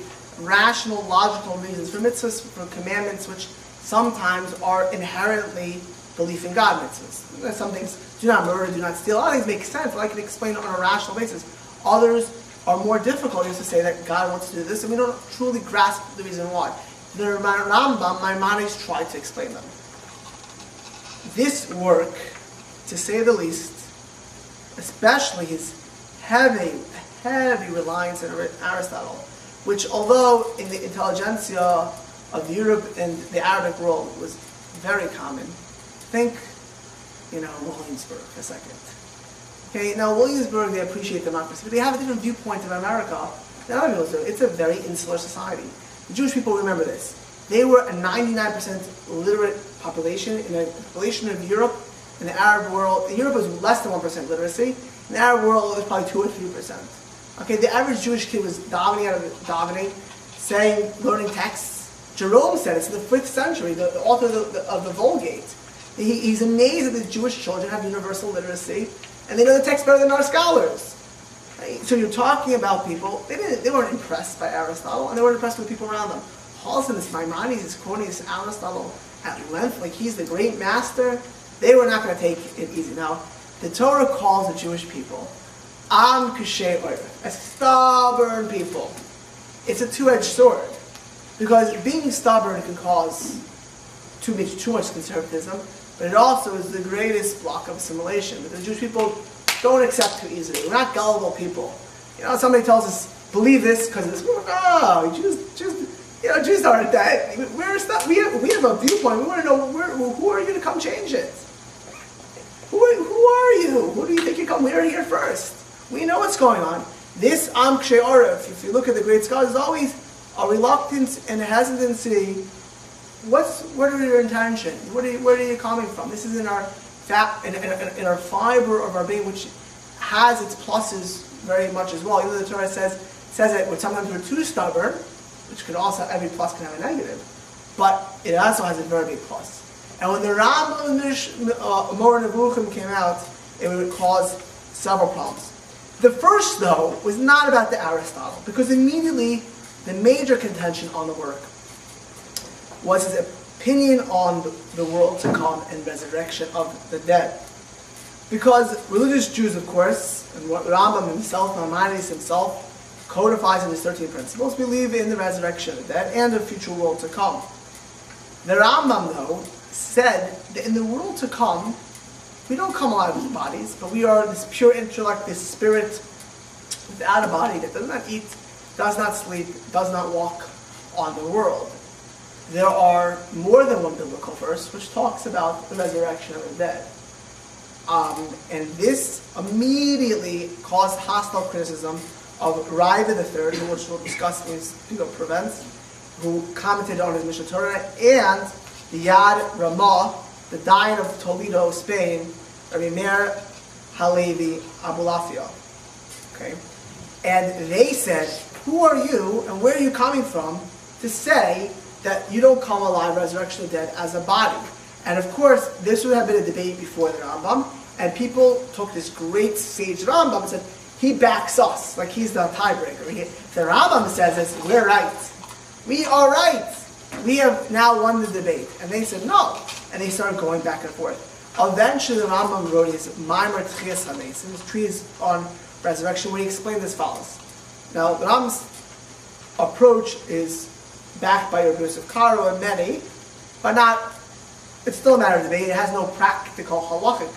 rational, logical reasons for mitzvahs, for commandments, which sometimes are inherently belief in God mitzvahs. Some things, do not murder, do not steal, all things make sense, but I can explain it on a rational basis. Others are more difficult, just to say that God wants to do this, and we don't truly grasp the reason why. The Rambam, Maimonides, tried to explain them. This work, to say the least, especially his heavy reliance on Aristotle, which although in the intelligentsia of Europe and the Arabic world was very common, think, Williamsburg a second. Okay, now Williamsburg, they appreciate democracy, but they have a different viewpoint of America than other people do. It's a very insular society. The Jewish people remember this. They were a 99% literate population in a population of Europe. In the Arab world, in Europe was less than 1% literacy. In the Arab world, it was probably 2 or 3%. Okay, the average Jewish kid was davening, saying, learning texts. Jerome said it's in the 5th century, the author of the Vulgate. He's amazed that the Jewish children have universal literacy, and they know the text better than our scholars. Right? So you're talking about people, they weren't impressed by Aristotle, and they weren't impressed with the people around them. Halston, this Maimonides, is quoting this Aristotle at length, like he's the great master. They were not going to take it easy. Now, the Torah calls the Jewish people Am Kashei Oref, as stubborn people. It's a two-edged sword, because being stubborn can cause too much conservatism, but it also is the greatest block of assimilation. But the Jewish people don't accept too easily. We're not gullible people. Somebody tells us, believe this because of this. No, Jews aren't that. We have a viewpoint. We want to know who are you to come change it? Who are you? Who do you think you come? We're here first. We know what's going on. This Am Kshei Oref, if you look at the great scholars, is always a reluctance and a hesitancy. What are your intention? Where are you coming from? This is in our in our fiber of our being, which has its pluses very much as well. Even though the Torah says that sometimes we're too stubborn, which could also, every plus can have a negative, but it also has a very big plus. And when the Rambam Moreh Nevuchim came out, it would cause several problems. The first, though, was not about the Aristotle, because immediately the major contention on the work was his opinion on the world to come and resurrection of the dead. Because religious Jews, of course, and what Rambam himself, Maimonides himself, codifies in his 13 principles, believe in the resurrection of the dead and a future world to come. The Rambam, though, said that in the world to come, we don't come alive with bodies, but we are this pure intellect, this spirit without a body that does not eat, does not sleep, does not walk on the world. There are more than one biblical verse which talks about the resurrection of the dead. And this immediately caused hostile criticism of Raiva III, which we'll discuss when we speak of Provence, who commented on his Mishnah Torah, and the Yad Ramah, the Dayan of Toledo, Spain, Rabbi Meir Halevi Abulafia. Okay? And they said, who are you and where are you coming from to say that you don't come alive, resurrection of the dead, as a body? And of course, this would have been a debate before the Rambam, and people took this great sage Rambam and said, he backs us, like he's the tiebreaker. The Rambam says this, we're right. We are right. We have now won the debate. And they said no. And they started going back and forth. Eventually the Rambam wrote his Maimer Tchias HaMeis, his treatise on resurrection, where he explained as follows. Now, the Rambam's approach is backed by Rabbi Yosef Karo and many, but not It's still a matter of debate. It has no practical halachic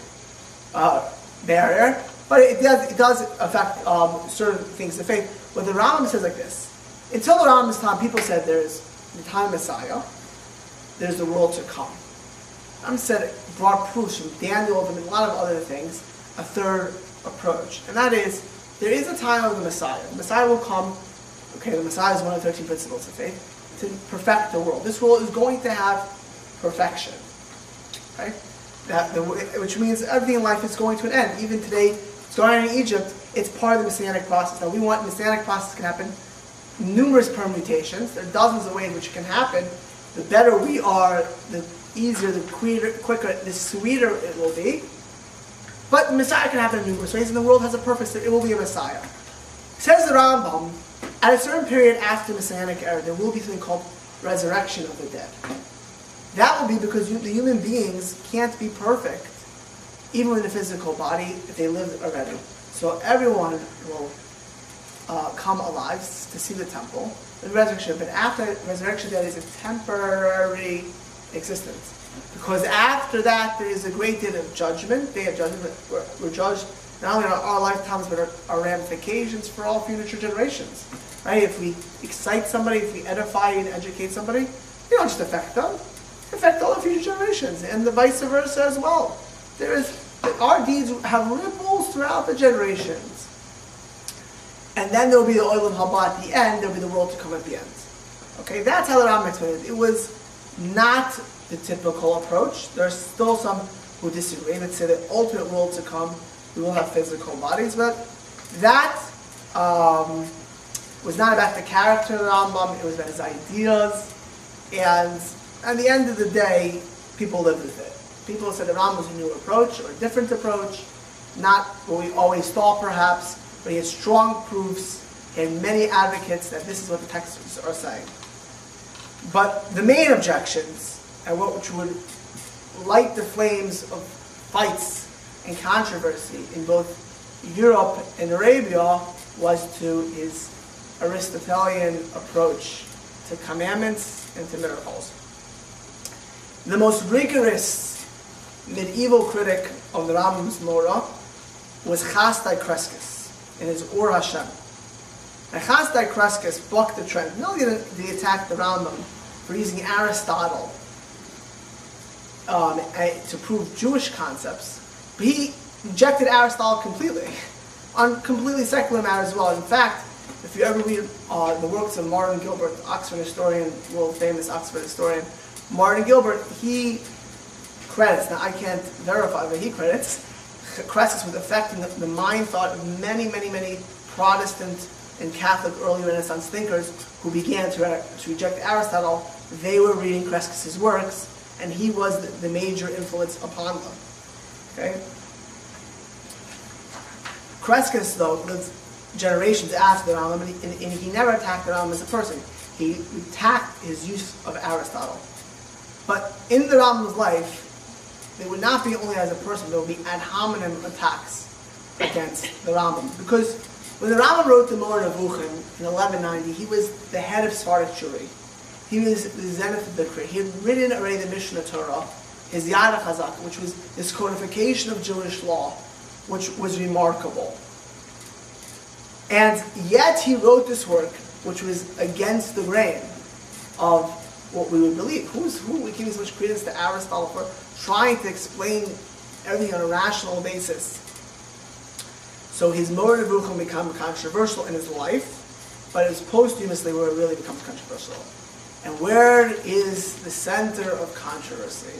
barrier, but it does affect certain things of faith. But the Rambam says like this: until the Rambam's time, people said there's the time of Messiah, there's the world to come. Rambam said, brought proofs from Daniel and a lot of other things, a third approach, and that is there is a time of the Messiah. The Messiah will come. Okay, the Messiah is one of the 13 principles of faith to perfect the world. This world is going to have perfection. Okay? Which means everything in life is going to an end. Even today, starting in Egypt, it's part of the Messianic process. Now, we want the Messianic process can happen numerous permutations. There are dozens of ways which it can happen. The better we are, the easier, the quicker, the sweeter it will be. But the Messiah can happen in numerous ways, and the world has a purpose. It will be a Messiah. Says the Rambam, at a certain period after the Messianic era, there will be something called resurrection of the dead. That will be because the human beings can't be perfect, even in the physical body, if they lived already. So everyone will come alive to see the temple, the resurrection. But after resurrection, that is a temporary existence. Because after that, there is a great day of judgment. Day of judgment, we're judged not only in our lifetimes, but our ramifications for all future generations. Right? If we excite somebody, if we edify and educate somebody, we don't just affect them. Affect all the future generations, and the vice versa as well. Our deeds have ripples throughout the generations. And then there will be the Olam Haba at the end, there will be the world to come at the end. Okay, that's how the Rambam explained it. It was not the typical approach. There are still some who disagree and say the ultimate world to come, we will have physical bodies, but that was not about the character of the Rambam, it was about his ideas, and at the end of the day, people lived with it. People said the Rambam was a new approach, or a different approach, not what we always thought perhaps, but he had strong proofs, he had many advocates that this is what the texts are saying. But the main objections, and which would light the flames of fights and controversy in both Europe and Arabia, was to his Aristotelian approach to commandments and to miracles. The most rigorous medieval critic of the Rambam's Mora was Chasdai Kreskes in his Or Hashem. And Chasdai Kreskes bucked the trend. Not only did he attack the Rambam for using Aristotle to prove Jewish concepts, but he rejected Aristotle completely, on completely secular matters as well. In fact, if you ever read the works of Martin Gilbert, Oxford historian, world famous Oxford historian, Martin Gilbert, he credits, now I can't verify, but he credits Kreskes with affecting the mind thought of many, many, many Protestant and Catholic early Renaissance thinkers who began to reject Aristotle. They were reading Kreskes' works, and he was the major influence upon them. Okay? Kreskes, though, lived generations after the Rambam, and he never attacked the Rambam as a person. He attacked his use of Aristotle. But in the Rambam's life, they would not be only as a person, there would be ad hominem attacks against the Rambam. Because when the Rambam wrote the Moreh Nevuchim in 1190, he was the head of Sephardic Jewry. He was the zenith of the Kri. He had written already the Mishnah Torah, his Yad HaChazak, which was this codification of Jewish law, which was remarkable. And yet he wrote this work, which was against the grain of what we would believe. Who would give so much credence to Aristotle for trying to explain everything on a rational basis? So his Moreh Nevuchim become controversial in his life, but it's posthumously where it really becomes controversial. And where is the center of controversy?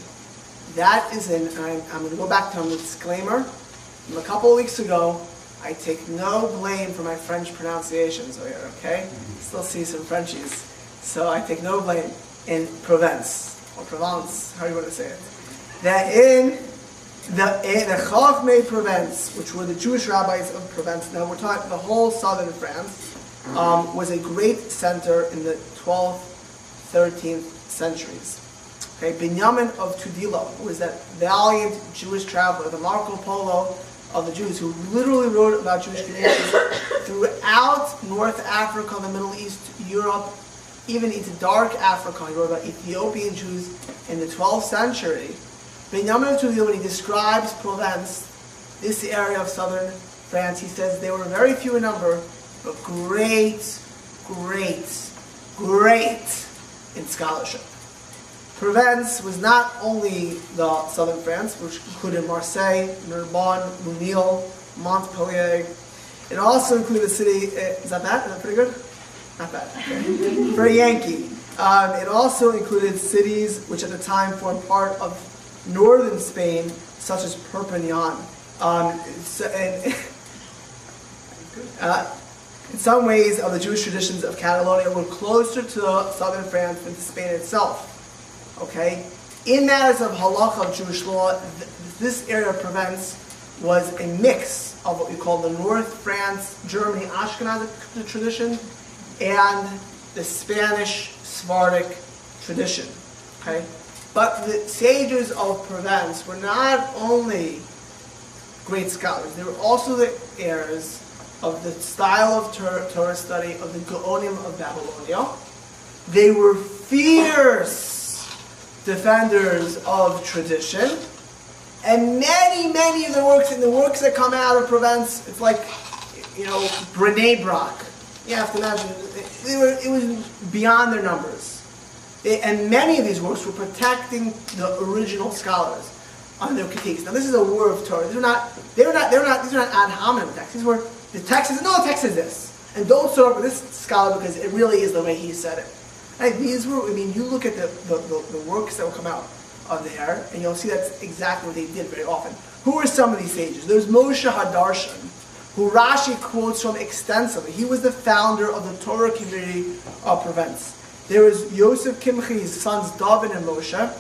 That is in, and I'm going to go back to a disclaimer. From a couple of weeks ago, I take no blame for my French pronunciations over here, okay? Still see some Frenchies. So I take no blame. In Provence, or Provence, how do you want to say it? That in the Chachmei Provence, which were the Jewish rabbis of Provence, now we're talking the whole southern France, was a great center in the 12th, 13th centuries. Okay, Binyamin of Tudela, who was that valiant Jewish traveler, the Marco Polo of the Jews, who literally wrote about Jewish communities throughout North Africa, the Middle East, Europe, even into dark Africa. He wrote about Ethiopian Jews in the 12th century. Benjamin Tullio, when he describes Provence, this area of southern France, he says they were very few in number, but great in scholarship. Provence was not only the southern France, which included Marseille, Narbonne, Lunel, Montpellier. It also included the city, is that bad? Is that pretty good? Not bad. Okay. For a Yankee. It also included cities which at the time formed part of northern Spain, such as Perpignan. In some ways, the Jewish traditions of Catalonia were closer to southern France than to Spain itself. Okay? In matters of halacha of Jewish law, this area of Provence was a mix of what we call the North France, Germany, Ashkenazi tradition, and the Spanish Sephardic tradition. Okay? But the sages of Provence were not only great scholars, they were also the heirs of the style of Torah study of the Gaonim of Babylonia. They were fierce defenders of tradition, and many of the works that come out of Provence, it's like, B'nai Brak. You have to imagine, it was beyond their numbers. And many of these works were protecting the original scholars on their critiques. Now, this is a war of Torah. These are not ad hominem texts. These were the text is no, the text is this, and don't start with this scholar because it really is the way he said it. And these were, you look at the works that will come out of there, and you'll see that's exactly what they did very often. Who are some of these sages? There's Moshe Hadarshan, who Rashi quotes from extensively. He was the founder of the Torah community of Provence. There was Yosef Kimchi, his sons David and Moshe,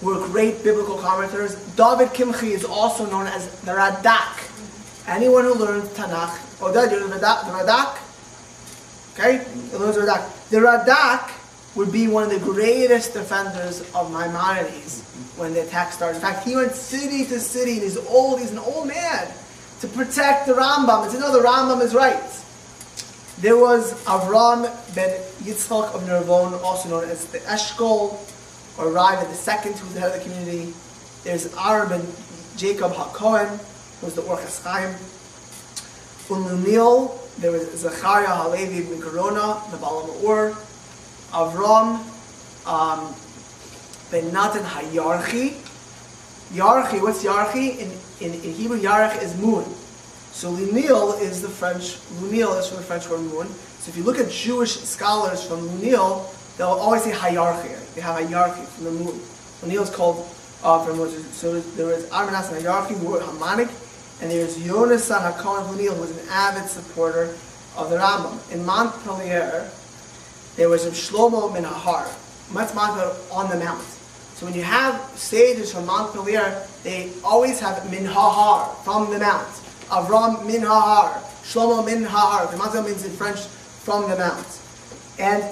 who were great biblical commentators. David Kimchi is also known as the Radak. Anyone who learns Tanakh, the Radak, okay? Who learns the Radak. The Radak would be one of the greatest defenders of Maimonides when the attack started. In fact, he went city to city, and he's an old man, to protect the Rambam, and to know the Rambam is right. There was Avram ben Yitzchak of Narbonne, also known as the Eshkol, or Ravid II, who was the head of the community. There's Aaron ben Jacob HaKohen, who was the Orchas Chaim. Lunel, there was Zechariah Halevi ben Corona, the Baal Ma'or. Avram ben Natan HaYarchi. Yarchi, what's Yarchi? In Hebrew, Yarch is moon. So Lunel is from the French word moon. So if you look at Jewish scholars from Lunel, they'll always say Hayarchi. They have Hayarchi from the moon. Lunel is called from Moses. So there was Armanas and Hayarchi, who were Hamanik, and there's Yonasan HaKohen of Lunel, who was an avid supporter of the Rambam. In Montpellier, there was Shlomo min Hahar. That's Montpellier on the mount. So when you have sages from Montpellier, they always have min Hahar, from the mount. Avram min Hahar, Shlomo min Hahar. The Montpellier means in French, from the mount. And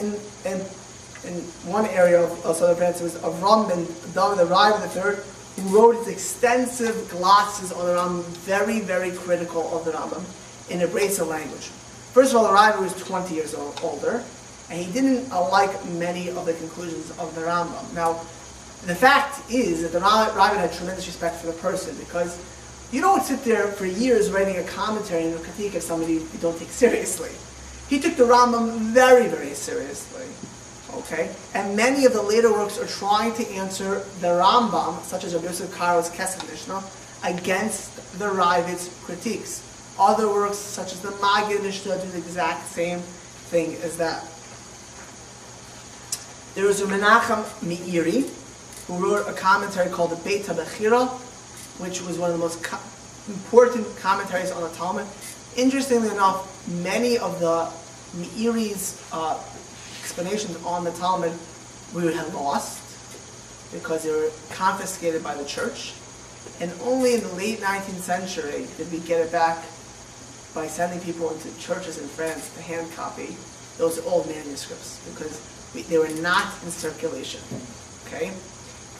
in one area of southern France, it was Avram ben David the Rav III, who wrote his extensive glosses on the Rambam, very critical of the Rambam, in a Bresa language. First of all, the Rav was 20 years older, and he didn't like many of the conclusions of the Rambam. Now, the fact is that the Rav had tremendous respect for the person, because you don't sit there for years writing a commentary and a critique of somebody you don't take seriously. He took the Rambam very seriously. Okay? And many of the later works are trying to answer the Rambam, such as Rabbi Yosef Karo's Kesef Mishnah, against the Ravid's critiques. Other works, such as the Magid Mishnah, do the exact same thing as that. There was a Menachem Meiri, who wrote a commentary called the Beit HaBechira, which was one of the most important commentaries on the Talmud. Interestingly enough, many of the Meiri's explanations on the Talmud we would have lost because they were confiscated by the church, and only in the late 19th century did we get it back by sending people into churches in France to hand copy those old manuscripts, because they were not in circulation. Okay?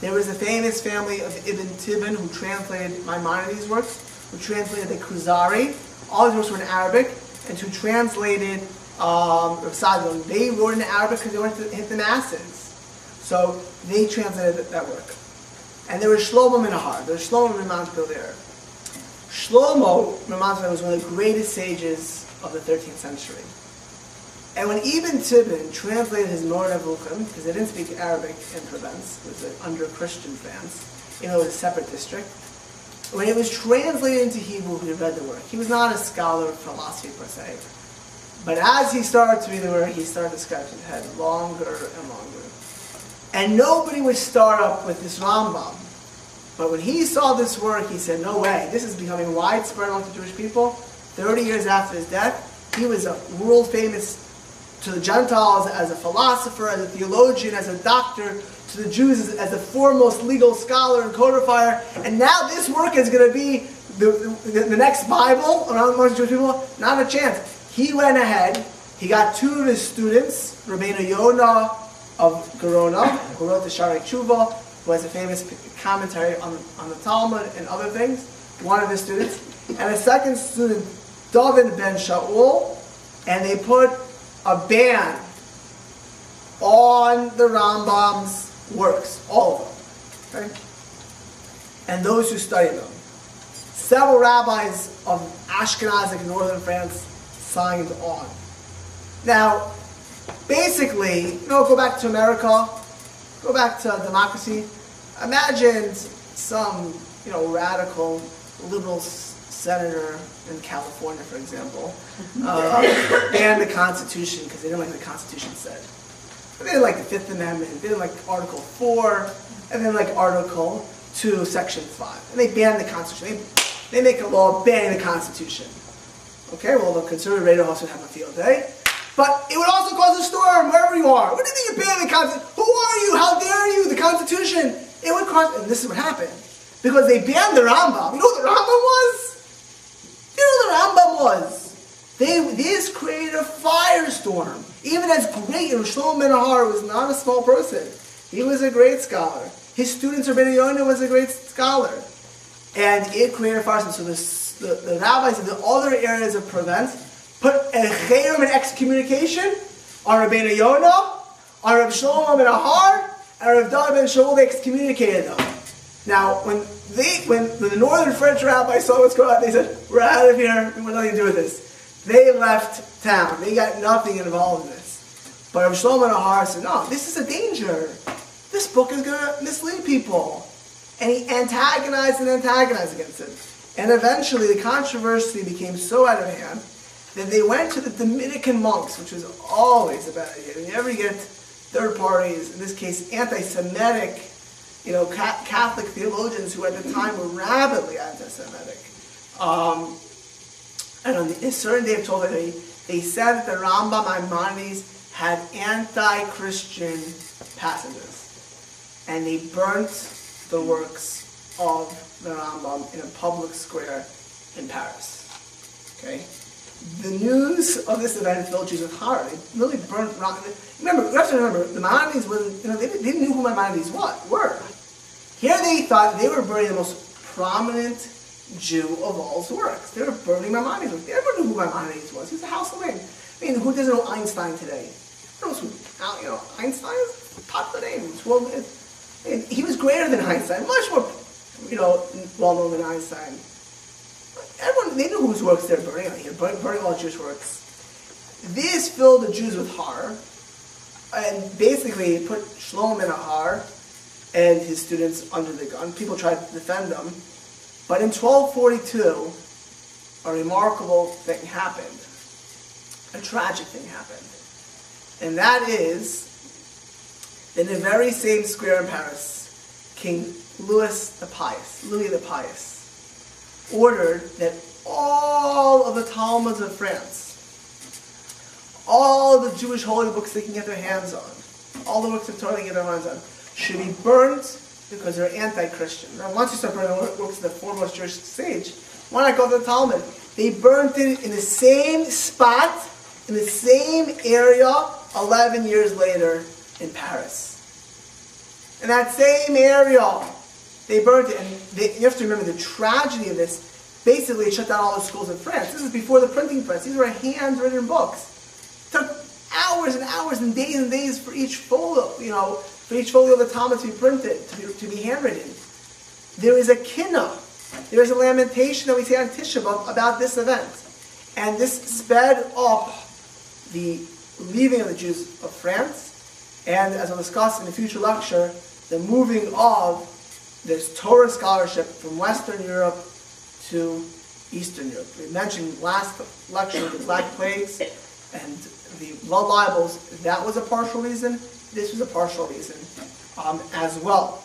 There was a famous family of Ibn Tibbon who translated Maimonides' works, who translated the Kuzari. All his works were in Arabic, and who translated they wrote in Arabic because they wanted to hit the masses. So they translated that work. And there was Shlomo Menahar. There was Shlomo Menahar. Shlomo Menahar was one of the greatest sages of the 13th century. And when Ibn Tibbon translated his Moreh Nevuchim, because they didn't speak Arabic in Provence, it was under Christian France, it was a separate district. When it was translated into Hebrew, he read the work. He was not a scholar of philosophy per se. But as he started to read the work, he started to scratch his head longer and longer. And nobody would start up with this Rambam. But when he saw this work, he said, no way, this is becoming widespread among the Jewish people. 30 years after his death, he was a world famous to the Gentiles as a philosopher, as a theologian, as a doctor, to the Jews as the foremost legal scholar and codifier. And now this work is going to be the next Bible around most Jewish people. Not a chance. He went ahead, he got two of his students, Rabbeinu Yonah of Gerona, who wrote the Sharei Tshuva, who has a famous commentary on the Talmud and other things, one of his students, and a second student, David ben Shaul, and they put a ban on the Rambam's works, all of them, okay? And those who study them. Several rabbis of Ashkenazic northern France signed on. Now, basically, go back to America, go back to democracy. Imagine some, radical liberal senator in California, for example, banned the Constitution because they didn't like what the Constitution said. They didn't like the Fifth Amendment, they didn't like Article 4, and then like Article 2, Section 5. And they banned the Constitution. They make a law banning the Constitution. Okay, well, the conservative radio host would have a field day. But it would also cause a storm wherever you are. What do you think you're banning the Constitution? Who are you? How dare you? The Constitution. It would cause, and this is what happened. Because they banned the Rambam. You know what the Rambam was? You know what the Rambam was? This created a firestorm. Even as great, Shlomo Menahar was not a small person. He was a great scholar. His students, Rabbeinu Yonah, was a great scholar. And it created a firestorm. So the rabbis in the other areas of Provence put a cherem and excommunication on Rabbeinu Yonah, on Reb Shlomo Menahar, and Reb David ben Shaul. They excommunicated them. Now, when the northern French rabbis saw what's going on, they said, we're out of here, we want nothing to do with this. They left town. They got nothing involved in this. But Reb Shlomo Menahar said, no, this is a danger. This book is going to mislead people. And he antagonized against it. And eventually the controversy became so out of hand that they went to the Dominican monks, which was always a bad idea. Whenever you get third parties, in this case anti-Semitic, Catholic theologians who at the time were rabidly anti-Semitic. And on a certain day of Torah, they said that the Rambam Maimonides had anti-Christian passages. And they burnt the works of the Rambam in a public square in Paris. Okay? The news of this event filled Jews with horror. They really burnt Rambam. Remember, you have to remember, the Maimonides wasn't, they didn't know who Maimonides were. Here they thought they were burning the most prominent Jew of all his works. They were burning Maimonides. Everyone knew who Maimonides was. He was a household name. I mean, who doesn't know Einstein today? Everyone knows who, Einstein is a popular name. And he was greater than Einstein, much more, well-known than Einstein. Everyone, they knew whose works they're burning. Burning all Jewish works. This filled the Jews with horror, and basically put Shlomo Menahar and his students under the gun. People tried to defend them. But in 1242, a remarkable thing happened. A tragic thing happened. And that is, in the very same square in Paris, King Louis the Pious, ordered that all of the Talmuds of France, all the Jewish holy books they can get their hands on, all the works of Torah they can get their hands on, should be burnt because they're anti-Christian. Now, once you start burning works of the foremost Jewish sage, why not go to the Talmud? They burnt it in the same spot, in the same area, 11 years later in Paris. In that same area, they burnt it. And you have to remember the tragedy of this. Basically, it shut down all the schools in France. This is before the printing press. These were handwritten books. took hours and hours and days for each folio, for each folio of the Talmud to be printed, to be handwritten. There is a kinna, there is a lamentation that we say on Tisha B'Av about this event. And this sped up the leaving of the Jews of France, and as I'll discuss in a future lecture, the moving of this Torah scholarship from Western Europe to Eastern Europe. We mentioned last lecture the Black Plagues and the blood libels. That was a partial reason. This was a partial reason as well.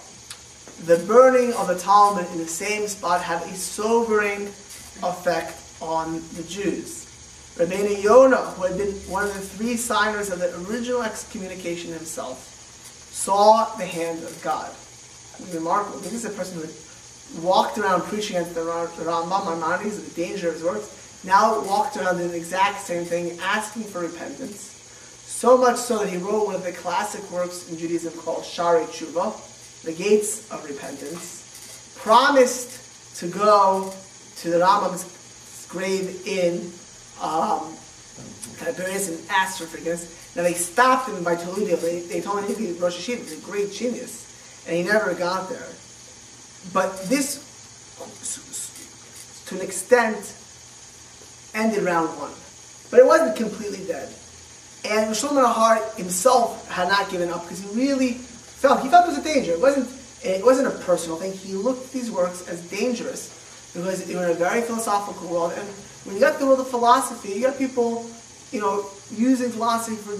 The burning of the Talmud in the same spot had a sobering effect on the Jews. Rabbeinu Yonah, who had been one of the three signers of the original excommunication himself, saw the hand of God. Remarkable. This is a person who walked around preaching against the Rambam, Maimonides, and the danger of his works, now walked around doing the exact same thing, asking for repentance. So much so that he wrote one of the classic works in Judaism called Sharei Tshuva, the Gates of Repentance, promised to go to the Rambam's grave in Tiberias and asked for forgiveness. Now they stopped him by Toledo. They told him he'd be Rosh Hashiva. He's a great genius, and he never got there. But this, to an extent, ended round one. But it wasn't completely dead. And Shlomo Har himself had not given up because he really felt there was a danger. It wasn't a personal thing. He looked at these works as dangerous because they were in a very philosophical world. And when you got the world of philosophy, you got people, using philosophy for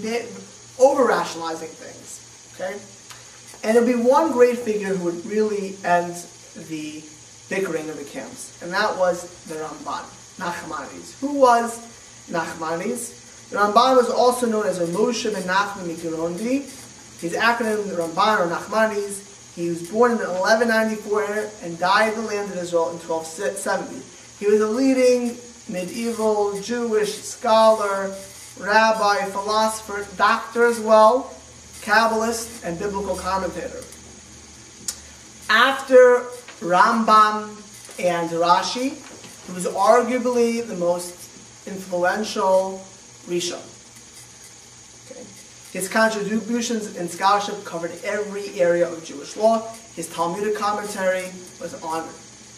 over-rationalizing things. Okay? And there'll be one great figure who would really end the bickering of the camps, and that was the Ramban, Nachmanides. Who was Nachmanides? The Ramban was also known as Moshe ben Nachman Mikirondi. His acronym, the Ramban or Nachmanides. He was born in 1194 and died in the land of Israel in 1270. He was a leading medieval Jewish scholar, rabbi, philosopher, doctor as well, Kabbalist, and biblical commentator. After Rambam and Rashi, he was arguably the most influential Risha. Okay. His contributions in scholarship covered every area of Jewish law. His Talmudic commentary was on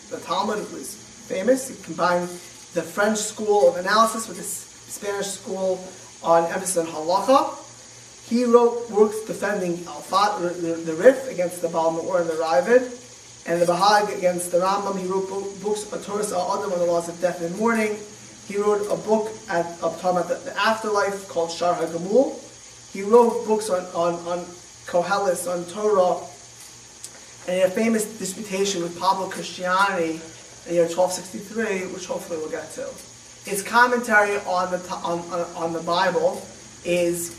the Talmud. It was famous. He combined the French school of analysis with the Spanish school on emphasis on halacha. He wrote works defending the Rif against the Baal Me'or and the Ravid, and the Bahag against the Rambam. He wrote books on Torah Adam on the laws of death and mourning. He wrote a book talking about the afterlife called Shar HaGamul. He wrote books on Koheles, on Torah, and he had a famous disputation with Pablo Cristiani in the year 1263, which hopefully we'll get to. His commentary on the Bible is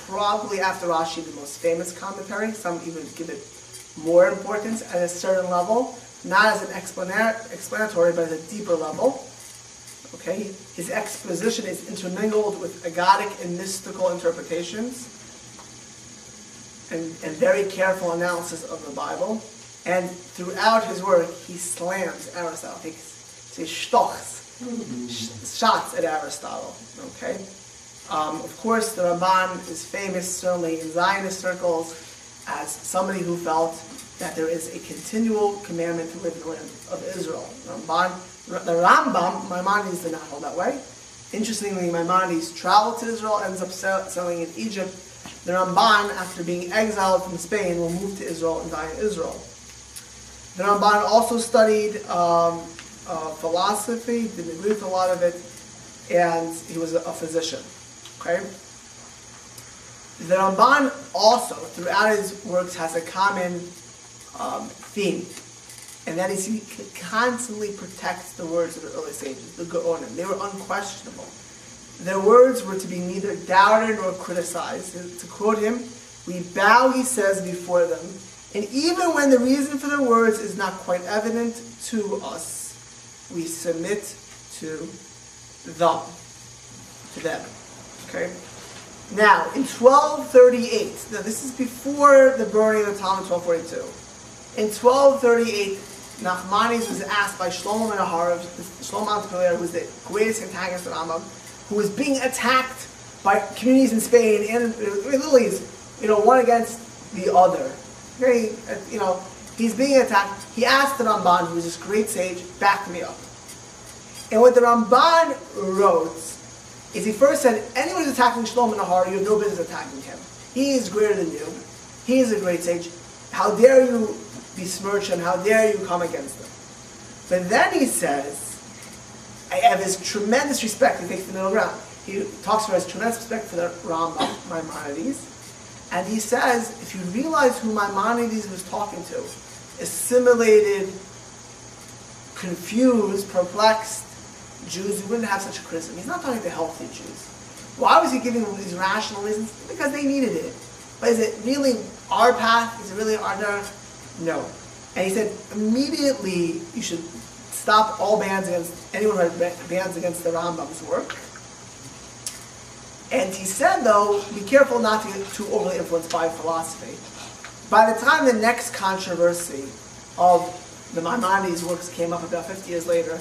probably after Rashi the most famous commentary. Some even give it more importance at a certain level, not as an explanatory, but at a deeper level. Okay, his exposition is intermingled with agadic and mystical interpretations and very careful analysis of the Bible. And throughout his work, he slams Aristotle. He says shots at Aristotle. Okay. Of course, the Ramban is famous, certainly in Zionist circles, as somebody who felt that there is a continual commandment to live in the land of Israel. The Rambam, Maimonides did not hold that way. Interestingly, Maimonides traveled to Israel, ends up settling in Egypt. The Ramban, after being exiled from Spain, will move to Israel and die in Israel. The Ramban also studied philosophy, didn't agree with a lot of it, and he was a physician. Okay? The Ramban also, throughout his works, has a common theme, and that is he constantly protects the words of the early sages, the Gaonim. They were unquestionable. Their words were to be neither doubted nor criticized. To quote him, "We bow," he says, "before them, and even when the reason for their words is not quite evident to us, we submit to them." Okay? Now, in 1238, now this is before the burning of the Talmud in 1242. In 1238, Nachmanides was asked by Shlomo Menachem, Shlomo Menachem, who was the greatest antagonist of Rambam, who was being attacked by communities in Spain, and literally is, one against the other. Very, he's being attacked. He asked the Ramban, who was this great sage, back me up. And what the Ramban wrote is he first said, anyone who's attacking Shlomo Nahar, you have no business attacking him. He is greater than you. He is a great sage. How dare you besmirch him? How dare you come against him? But then he says, I have his tremendous respect. He takes the middle ground. He talks about his tremendous respect for the Rambam, Maimonides. And he says, if you realize who Maimonides was talking to, assimilated, confused, perplexed Jews, you wouldn't have such a criticism. He's not talking to healthy Jews. Why was he giving them these rational reasons? Because they needed it. But is it really our path? Is it really our path? No. And he said, immediately you should stop all bans against anyone who bans against the Rambam's work. And he said, though, be careful not to get too overly influenced by philosophy. By the time the next controversy of the Maimonides works came up about 50 years later,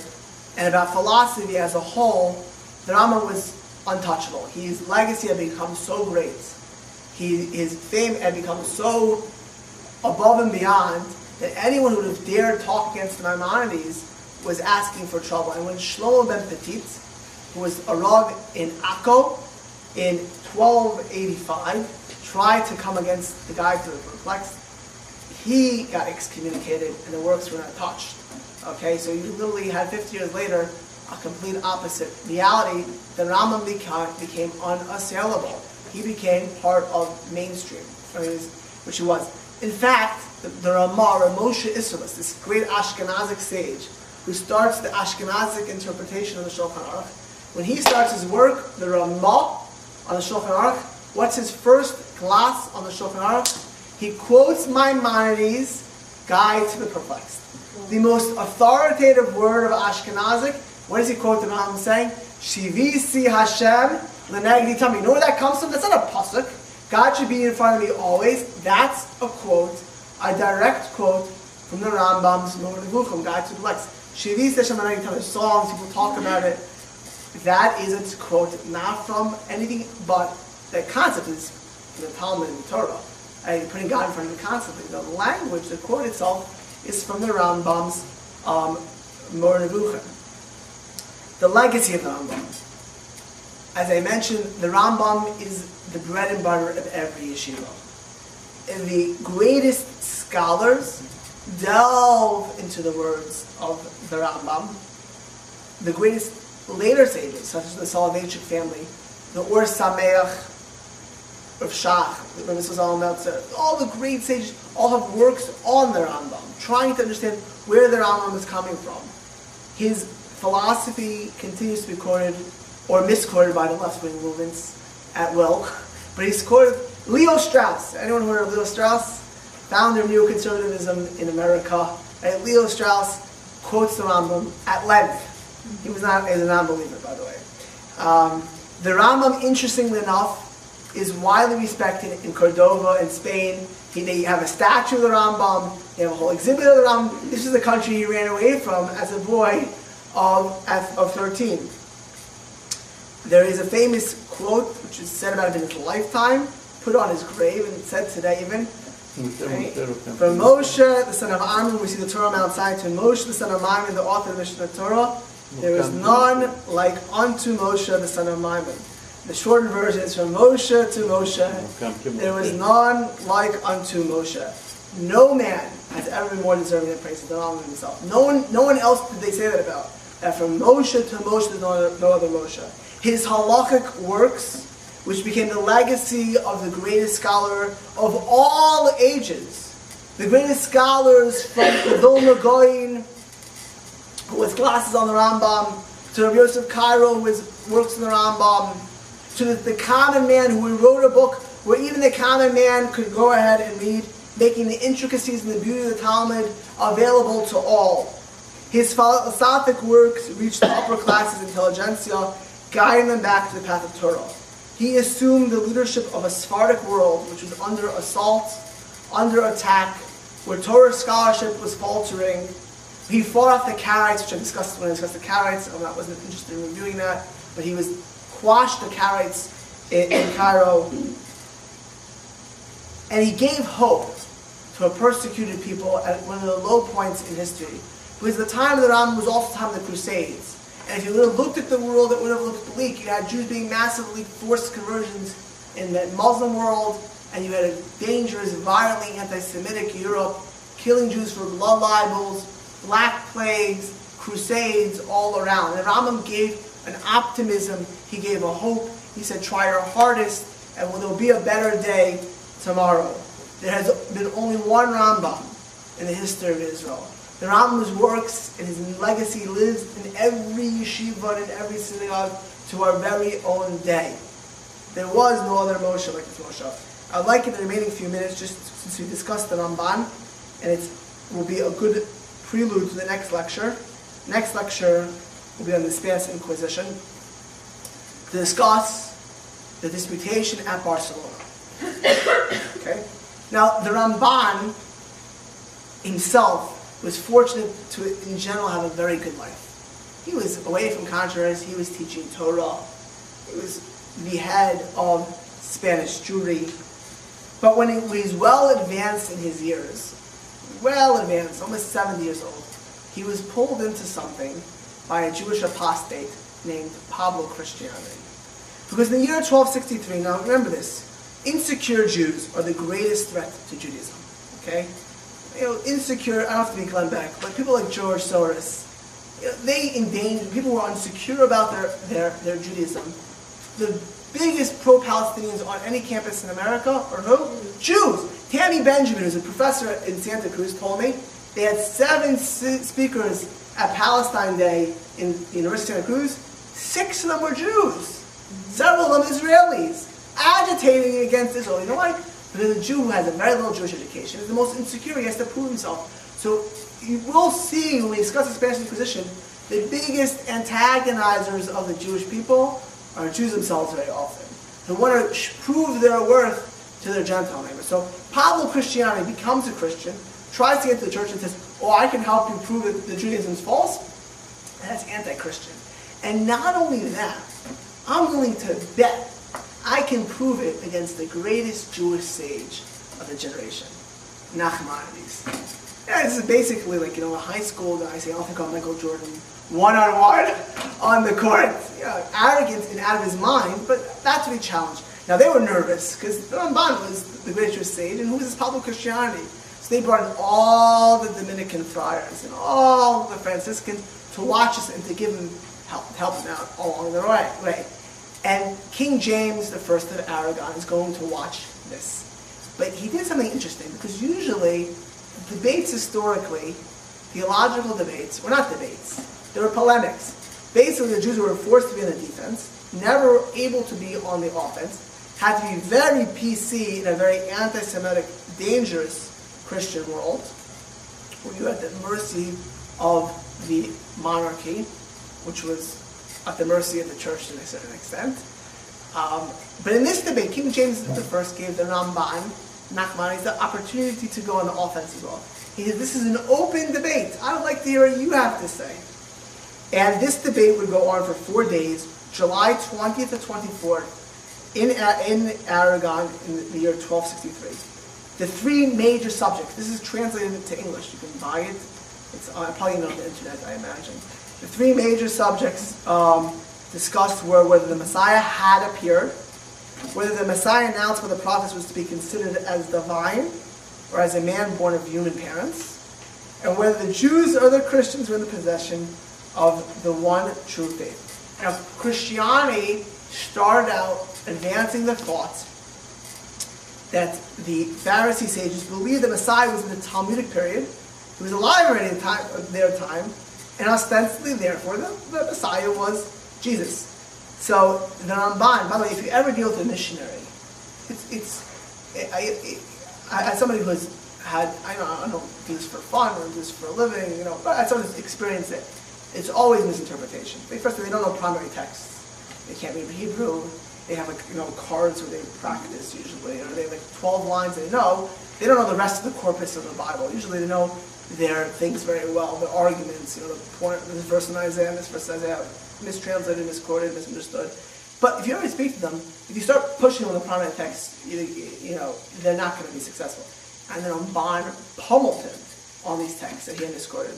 and about philosophy as a whole, the Rambam was untouchable. His legacy had become so great. His fame had become so above and beyond that anyone who would have dared talk against the Maimonides was asking for trouble. And when Shlomo ben Petit, who was a Rav in Akko in 1285, tried to come against the guys who were perplexed, he got excommunicated and the works were not touched. Okay, so you literally had 50 years later a complete opposite reality. The Rambam became unassailable. He became part of mainstream, which he was. In fact, the Ramah, Moshe Isserles, this great Ashkenazic sage, who starts the Ashkenazic interpretation of the Shulchan Aruch, when he starts his work, the Ramah on the Shulchan Aruch, what's his first class on the Shulchan Aruch? He quotes Maimonides' Guide to the Perplexed. The most authoritative word of Ashkenazic. What does he quote the Rambam saying? Shivisi Hashem l'negdi tamid. You know where that comes from? That's not a pasuk. God should be in front of me always. That's a quote, a direct quote from the Rambam's Menachem, Guide to the Perplexed. Shivisi Hashem l'negdi tamid. Songs, people talk about it. That is its quote, not from anything but the concept is in the Talmud and the Torah. Putting God in front of the concept. The language, the quote itself, is from the Rambam's Menachem. The legacy of the Rambam. As I mentioned, the Rambam is the bread and butter of every yeshiva. And the greatest scholars delve into the words of the Rambam. The greatest later sages, such as the Soloveitchik family, the Or Sameach, of Shach, the Rebbe Sazal Meltzer, all the great sages all have works on the Rambam, trying to understand where the Rambam is coming from. His philosophy continues to be quoted or misquoted by the left-wing movements at will, but he's quoted Leo Strauss. Anyone heard of Leo Strauss? Founder of neoconservatism in America. And Leo Strauss quotes the Rambam at length. He was a non-believer, by the way. The Rambam, interestingly enough, is widely respected in Cordova in Spain. They have a statue of the Rambam. They have a whole exhibit of the Rambam. This is the country he ran away from as a boy of 13. There is a famous quote which is said about him in his lifetime, put on his grave, and it's said today even. Right? From Moshe, the son of Aaron, we see the Torah on Mount Sinai, to Moshe, the son of Maimon, the author of the Mishnah Torah. There is none like unto Moshe, the son of Maimon. The shortened version is from Moshe to Moshe. There was none like unto Moshe. No man has ever been more deserving than praise than Rambam himself. No one else did they say that about. That from Moshe to Moshe, there's no other Moshe. His halachic works, which became the legacy of the greatest scholar of all ages, the greatest scholars from the Vilna Gaon, who has classes on the Rambam, to Rabbi Yosef Cairo, who works on the Rambam, to the common man who wrote a book where even the common man could go ahead and read, making the intricacies and the beauty of the Talmud available to all. His philosophic works reached the upper classes intelligentsia, guiding them back to the path of Torah. He assumed the leadership of a Sephardic world which was under assault, under attack, where Torah scholarship was faltering. He fought off the Karaites, which I discussed when I discussed the Karaites. I wasn't interested in reviewing that, but he quashed the Karaites in Cairo. And he gave hope to a persecuted people at one of the low points in history. Because the time of the Rambam was also the time of the Crusades. And if you would have looked at the world, it would have looked bleak. You had Jews being massively forced conversions in the Muslim world, and you had a dangerous, violently anti-Semitic Europe, killing Jews for blood libels, black plagues, crusades all around. And Rambam gave an optimism, he gave a hope. He said, try your hardest, and there will be a better day tomorrow. There has been only one Rambam in the history of Israel. The Rambam's works and his legacy lives in every yeshiva and in every synagogue to our very own day. There was no other Moshe like this Moshe. I'd like in the remaining few minutes, just since we discussed the Ramban, and it will be a good prelude to the next lecture. Next lecture will be on the Spanish Inquisition, to discuss the disputation at Barcelona. Okay? Now, the Ramban himself was fortunate to, in general, have a very good life. He was away from controversy. He was teaching Torah. He was the head of Spanish Jewry. But when he was well advanced in his years, well advanced, almost 70 years old, he was pulled into something by a Jewish apostate named Pablo Christianity. Because in the year 1263, now remember this, insecure Jews are the greatest threat to Judaism. Okay? You know, insecure, I don't have to be Glenn Beck, but people like George Soros, you know, they endanger, people who are insecure about their Judaism. The biggest pro-Palestinians on any campus in America are who? Jews. Tammy Benjamin, who's a professor in Santa Cruz, told me they had 7 speakers at Palestine Day in the University of Santa Cruz. 6 of them were Jews. Several of them Israelis, agitating against Israel. You know why? Because a Jew who has a very little Jewish education is the most insecure. He has to prove himself. So you will see when we discuss the Spanish Inquisition, the biggest antagonizers of the Jewish people are Jews themselves very often. They want to prove their worth to their Gentile neighbors. So Pablo Christianity becomes a Christian, tries to get to the church and says, oh, I can help you prove that the Judaism is false. That's anti-Christian. And not only that, I'm willing to bet I can prove it against the greatest Jewish sage of the generation, Nachmanides. Yeah, this is basically like, you know, a high school guy saying, I'll take on Michael Jordan one-on-one on the court. You know, arrogant and out of his mind, but that's what he challenged. Now, they were nervous because the Ramban was the greatest Jewish sage, and who was this Pablo Christianity? So they brought in all the Dominican friars and all the Franciscans to watch us and to give him help him out along the way. And King James I of Aragon is going to watch this. But he did something interesting, because usually debates historically, theological debates, were not debates. They were polemics. Basically, the Jews were forced to be on the defense, never able to be on the offense, had to be very PC in a very anti-Semitic, dangerous Christian world, where you had the mercy of the monarchy, which was at the mercy of the church to a certain extent. But in this debate, King James I gave the Ramban, Nachmanides, the opportunity to go on the offense as well. He said, this is an open debate. I would like to hear what you have to say. And this debate would go on for 4 days, July 20th to 24th, in Aragon in the year 1263. The 3 major subjects, this is translated into English, you can buy it. It's probably on the internet, I imagine. The 3 major subjects discussed were whether the Messiah had appeared, whether the Messiah announced by the prophets was to be considered as divine, or as a man born of human parents, and whether the Jews or the Christians were in the possession of the one true faith. Now, Christianity started out advancing the thought that the Pharisee sages believed the Messiah was in the Talmudic period. He was alive already at their time, and ostensibly, therefore, the Messiah was Jesus. So the Ramban, by the way, if you ever deal with a missionary, as somebody who has had, I don't do this for fun or do this for a living, you know, but as someone who's experienced it, it's always misinterpretation. First of all, they don't know primary texts. They can't read Hebrew. They have cards where they practice usually, or they have 12 lines they know. They don't know the rest of the corpus of the Bible. Usually they know their things very well, their arguments, the point, this verse in Isaiah, this verse in Isaiah, mistranslated, misquoted, misunderstood. But if you already speak to them, if you start pushing them with a prominent text, they're not going to be successful. And then Ramban pummeled him on these texts that he had discarded.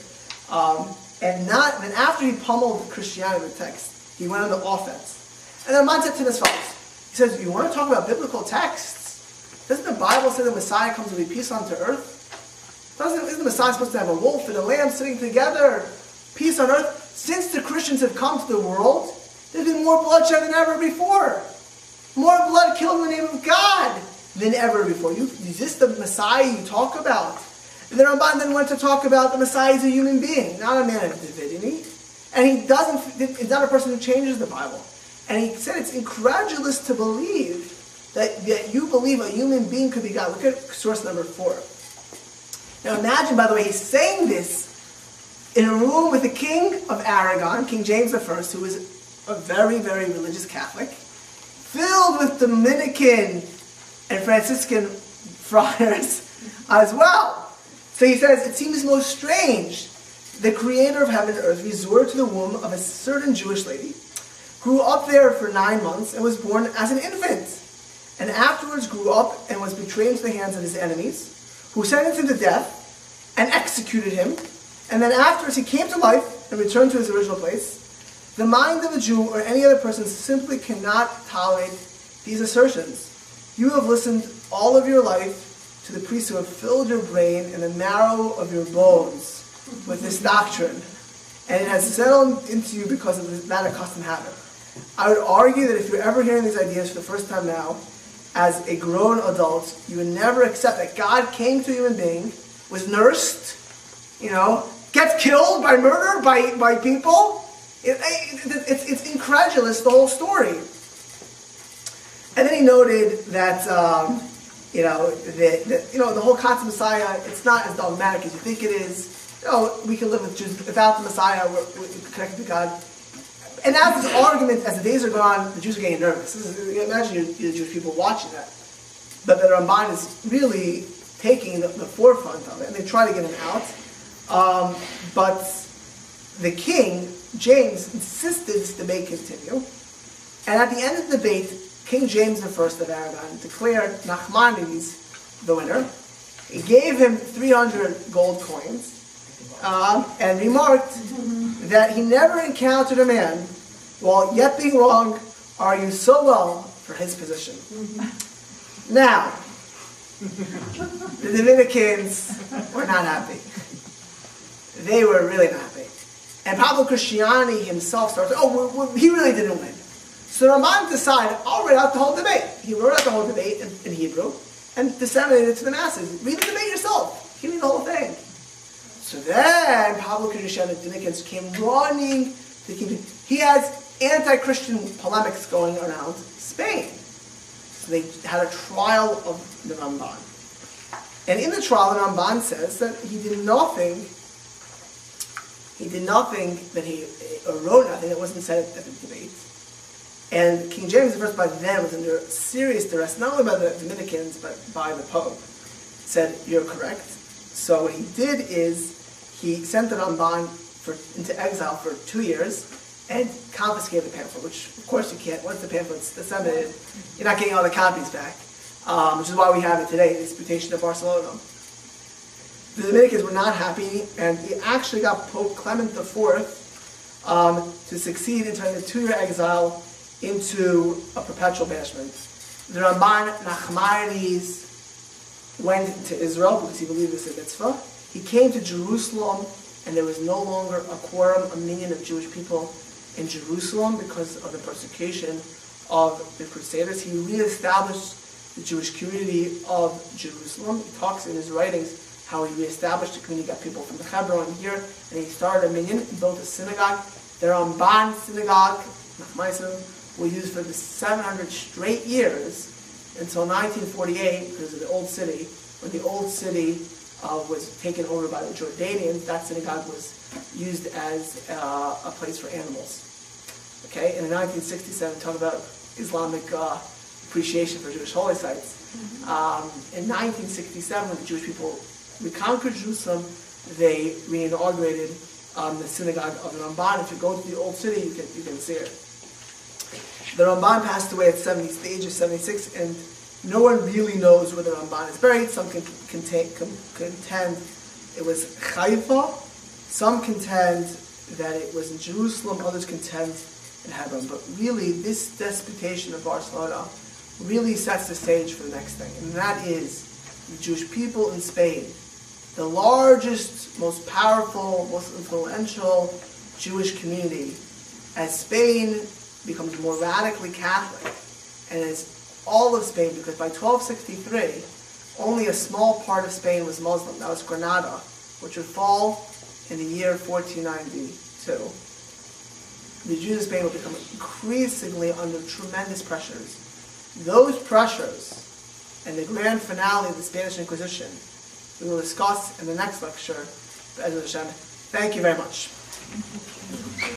Then after he pummeled Christianity with texts, he went on the offense. And then Ramban said to him as follows. He says, you want to talk about biblical texts? Doesn't the Bible say the Messiah comes to be peace unto earth? Isn't the Messiah supposed to have a wolf and a lamb sitting together? Peace on earth? Since the Christians have come to the world, there's been more bloodshed than ever before. More blood killed in the name of God than ever before. Is this the Messiah you talk about? And then Ramban then went to talk about the Messiah as a human being, not a man of divinity. And he's not a person who changes the Bible. And he said it's incredulous to believe that you believe a human being could be God. Look at source number 4. Now imagine, by the way, he's saying this in a room with the king of Aragon, King James I, who was a very, very religious Catholic, filled with Dominican and Franciscan friars as well. So he says, it seems most strange. The creator of heaven and earth resorted to the womb of a certain Jewish lady, grew up there for 9 months, and was born as an infant, and afterwards grew up and was betrayed into the hands of his enemies, who sentenced him to death and executed him. And then afterwards he came to life and returned to his original place. The mind of a Jew or any other person simply cannot tolerate these assertions. You have listened all of your life to the priests who have filled your brain and the marrow of your bones with this doctrine, and it has settled into you because of that accustomed habit. I would argue that if you're ever hearing these ideas for the first time now, as a grown adult, you would never accept that God came to a human being, was nursed, gets killed by murder, by people. It's incredulous, the whole story. And then he noted that, the whole concept of Messiah, it's not as dogmatic as you think it is. We can live with Jews without the Messiah, we're connected to God. And as this argument, as the days are gone, the Jews are getting nervous. Imagine you're the Jewish people watching that. But the Ramban is really taking the forefront of it, and they try to get him out. But the king, James, insisted this debate continue. And at the end of the debate, King James I of Aragon declared Nachmanides the winner. He gave him 300 gold coins, and remarked that he never encountered a man, while yet being wrong, argued so well for his position. Now, the Dominicans were not happy. They were really not happy. And Pablo Christiani himself started, he really didn't win. So Ramban decided, I'll write out the whole debate. He wrote out the whole debate in Hebrew and disseminated it to the masses. Read the debate yourself. Give me the whole thing. So then Pablo Christiani and the Dominicans came running to King James. He has anti-Christian polemics going around Spain. So they had a trial of the Ramban. And in the trial, the Ramban says that he did nothing that he wrote nothing that wasn't said at the debate. And King James I by then was under serious duress, not only by the Dominicans, but by the Pope. Said, you're correct. So what he did is, he sent the Ramban into exile for 2 years and confiscated the pamphlet, which of course you can't. Once the pamphlet's disseminated, you're not getting all the copies back, which is why we have it today, the Disputation of Barcelona. The Dominicans were not happy, and he actually got Pope Clement IV to succeed in turning the 2-year exile into a perpetual banishment. The Ramban Nachmanides went to Israel because he believed it was a mitzvah. He came to Jerusalem, and there was no longer a quorum, a minion of Jewish people in Jerusalem because of the persecution of the Crusaders. He reestablished the Jewish community of Jerusalem. He talks in his writings how he reestablished the community, got people from the Hebron here, and he started a minion and built a synagogue. The Ramban synagogue, Nachmanides, was used for the 700 straight years until 1948, because of the Old City. When the Old City was taken over by the Jordanians, that synagogue was used as a place for animals. Okay, and in 1967, talk about Islamic appreciation for Jewish holy sites. In 1967, when the Jewish people reconquered Jerusalem, they reinaugurated the synagogue of the Ramban. If you go to the Old City, you can see it. The Ramban passed away at the age of 76, and no one really knows where the Ramban is buried. Some contend it was Haifa. Some contend that it was in Jerusalem. Others contend in Hebron. But really, this disputation of Barcelona really sets the stage for the next thing, and that is the Jewish people in Spain, the largest, most powerful, most influential Jewish community. As Spain becomes more radically Catholic, and as all of Spain, because by 1263, only a small part of Spain was Muslim. That was Granada, which would fall in the year 1492. The Jews of Spain will become increasingly under tremendous pressures. Those pressures and the grand finale of the Spanish Inquisition we will discuss in the next lecture. Thank you very much.